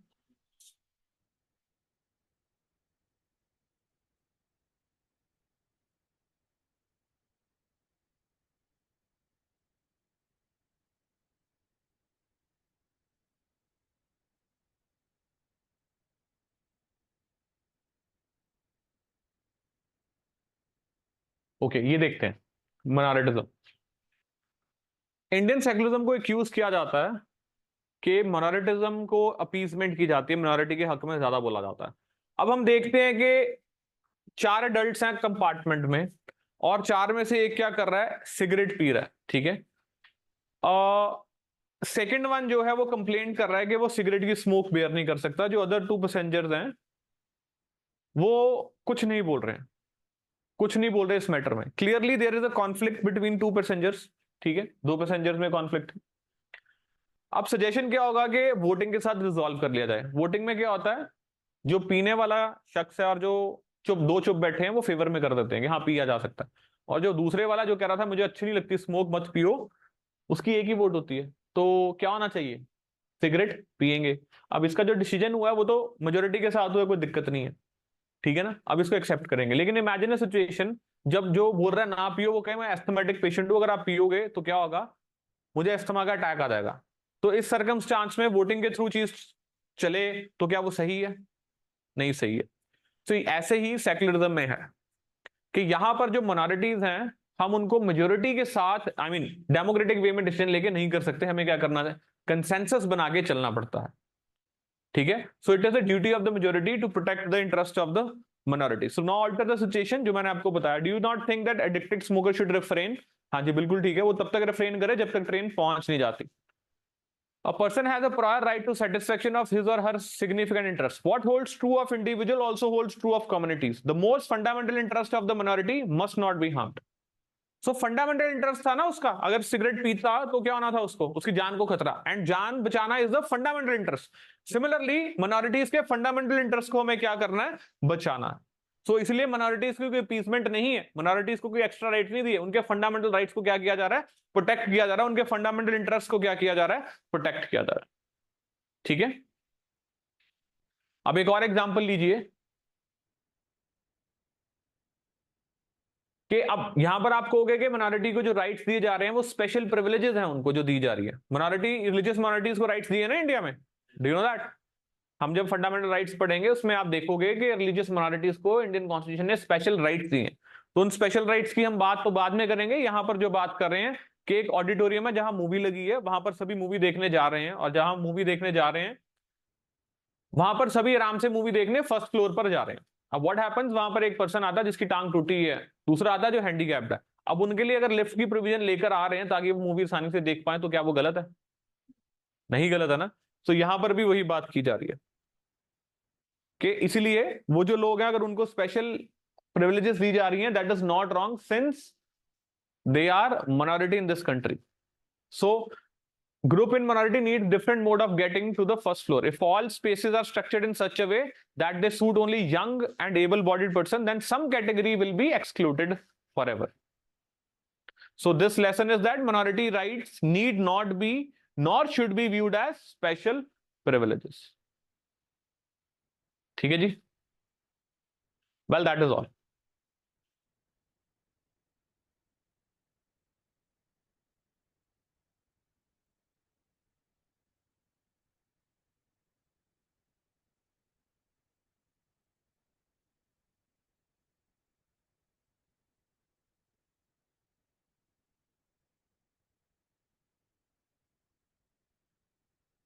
[SPEAKER 1] ओके, ये देखते हैं मोनालिटिज्म। इंडियन सेक्युलरिज्म को एक्यूज किया जाता है कि मोनालिटिज्म को अपीजमेंट की जाती है, मिनॉरिटी के हक में ज्यादा बोला जाता है। अब हम देखते हैं कि 4 एडल्ट्स हैं कंपार्टमेंट में और 4 में से एक क्या कर रहा है, सिगरेट पी रहा है, ठीक है? सेकेंड वन जो है वो कंप्लेंट कर रहा है कि वो सिगरेट की स्मोक बेयर नहीं कर सकता। जो अदर 2 पैसेंजर्स हैं वो कुछ नहीं बोल रहे हैं, कुछ नहीं बोल रहे इस मैटर में। Clearly there is a conflict between 2 passengers, ठीक है? 2 पैसेंजर्स में कॉन्फ्लिक्ट। अब सजेशन क्या होगा कि वोटिंग के साथ रिजॉल्व कर लिया जाए। वोटिंग में क्या होता है, जो पीने वाला शख्स है और जो चुप बैठे हैं वो फेवर में कर देते हैं कि हाँ पिया जा सकता है, और जो दूसरे वाला जो कह रहा था मुझे अच्छी नहीं लगती स्मोक मत पियो, उसकी एक ही वोट होती है। तो क्या होना चाहिए, सिगरेट पिएंगे। अब इसका जो डिसीजन हुआ है वो तो मेजोरिटी के साथ हुआ, कोई दिक्कत नहीं है, ठीक है ना? अब इसको एक्सेप्ट करेंगे। लेकिन इमेजिन अ सिचुएशन जब जो बोल रहा है ना पियो वो कहे मैं एस्थमेटिक पेशेंट हूं, अगर आप पियोगे तो क्या होगा, मुझे एस्थमा का अटैक आ जाएगा। तो इस सर्कमस्टांस में वोटिंग के थ्रू चीज चले तो क्या वो सही है? नहीं सही है। तो ऐसे ही सेक्युलरिज्म में है कि यहां पर जो माइनॉरिटीज हैं हम उनको मेजोरिटी के साथ आई मीन डेमोक्रेटिक वे में डिसीजन लेके नहीं कर सकते, हमें क्या करना है, कंसेंसस बना के चलना पड़ता है, ठीक है? So it is the duty of the majority to protect the interest of the minority. So now alter the situation जो मैंने आपको बताया। Do you not think that addicted smoker should refrain? हाँ जी बिल्कुल ठीक है, वो तब तक रिफ्रेन करे जब तक ट्रेन पहुंच नहीं जाती। A person has a prior right to satisfaction of his or her significant interests. What holds true of individual also holds true of communities. The most fundamental interest of the minority must not be harmed. So fundamental interest था ना उसका, अगर सिगरेट पीता तो क्या होना था उसको, उसकी जान को खतरा, एंड जान बचाना is the fundamental interest. Similarly minorities के फंडामेंटल इंटरेस्ट को हमें क्या करना है, बचाना है। सो इसलिए मिनॉरिटीज की कोई पीसमेंट नहीं है, मिनॉरिटीज को कोई एक्स्ट्रा राइट नहीं दिए, उनके फंडामेंटल राइट्स को क्या किया जा रहा है, प्रोटेक्ट किया जा रहा है, उनके फंडामेंटल इंटरेस्ट को क्या किया जा रहा है, प्रोटेक्ट किया जा रहा है, ठीक है? अब एक और एग्जांपल लीजिए कि अब यहां पर आप कहोगे कि मिनॉरिटी को जो राइट्स दिए जा रहे हैं वो स्पेशल प्रिविलेजेस हैं उनको जो दी जा रही है। मिनॉरिटी रिलीजियस मिनॉरिटीज को राइट्स दिए ना इंडिया में, डू यू नो दैट? हम जब फंडामेंटल राइट्स पढ़ेंगे उसमें आप देखोगे कि रिलीजियस मिनॉरिटीज को इंडियन कॉन्स्टिट्यूशन ने स्पेशल राइट्स दिए हैं। तो उन स्पेशल राइट्स की हम बात तो बाद में करेंगे। यहां पर जो बात कर रहे हैं कि एक ऑडिटोरियम है जहां मूवी लगी है, वहां पर सभी मूवी देखने जा रहे हैं, और जहां मूवी देखने जा रहे हैं वहां पर सभी आराम से मूवी देखने फर्स्ट फ्लोर पर जा रहे हैं। अब व्हाट हैपेंस, वहां पर एक पर्सन आता है जिसकी टांग टूटी है, दूसरा आता है जो हैंडीकैप्ड है। अब उनके लिए अगर लिफ्ट की प्रोविजन लेकर आ रहे हैं ताकि वो मूवी आसानी से देख पाए, तो क्या वो गलत है? नहीं गलत है ना? तो यहां पर भी वही बात की जा रही है कि इसीलिए वो जो लोग हैं अगर उनको स्पेशल प्रिविलेजेस दी जा रही हैं, that is not wrong since they are minority in this country. So group in minority need different mode of getting to the first floor. If all spaces are structured in such a way that they suit only young and able-bodied person, then some category will be excluded forever. So this lesson is that minority rights need not be nor should be viewed as special privileges. ठीक है जी, well that is all.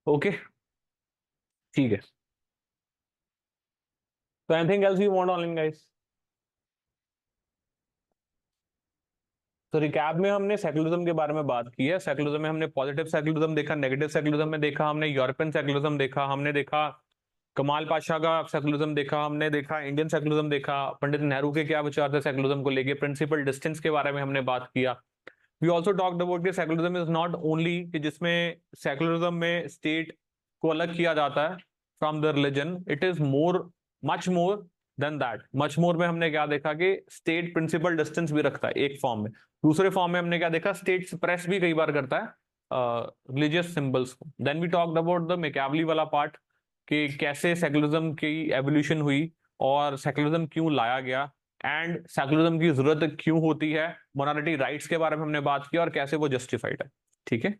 [SPEAKER 1] Okay, ठीक है। तो anything else you want online guys? तो रिकैप में हमने सेकुलरिज्म के बारे में बात की है। सेकुलरिज्म में हमने पॉजिटिव सेकुलरिज्म देखा, नेगेटिव सेकुलरिज्म में देखा, हमने यूरोपियन सेकुलरिज्म देखा, हमने देखा कमाल पाशा का सेकुलरिज्म देखा, हमने देखा इंडियन सेकुलरिज्म देखा, पंडित नेहरू के क्या विचार थे सेकुलरिज्म को लेके, प्रिंसिपल डिस्टेंस के बारे में हमने बात किया। वी ऑल्सो टॉक्ड अबाउट कि सेकुलरिज्म इज नॉट ओनली कि जिसमें सेकुलरिज्म में स्टेट को अलग किया जाता है from the religion, it is more, much more than that. Much more में हमने क्या देखा कि स्टेट प्रिंसिपल डिस्टेंस भी रखता है एक फॉर्म में। दूसरे फॉर्म में हमने क्या देखा, स्टेट सप्रेस भी कई बार करता है रिलीजियस सिंबल्स को। Then we talked about the Machiavelli वाला पार्ट कि कैसे सेकुलरिज्म की एवोल्यूशन हुई और सेकुलरिज्म क्यों लाया गया एंड सेकुलरिज्म की जरूरत क्यों होती है। मोनालिटी राइट्स के बारे में हमने बात की और कैसे वो जस्टिफाइड है। ठीक है।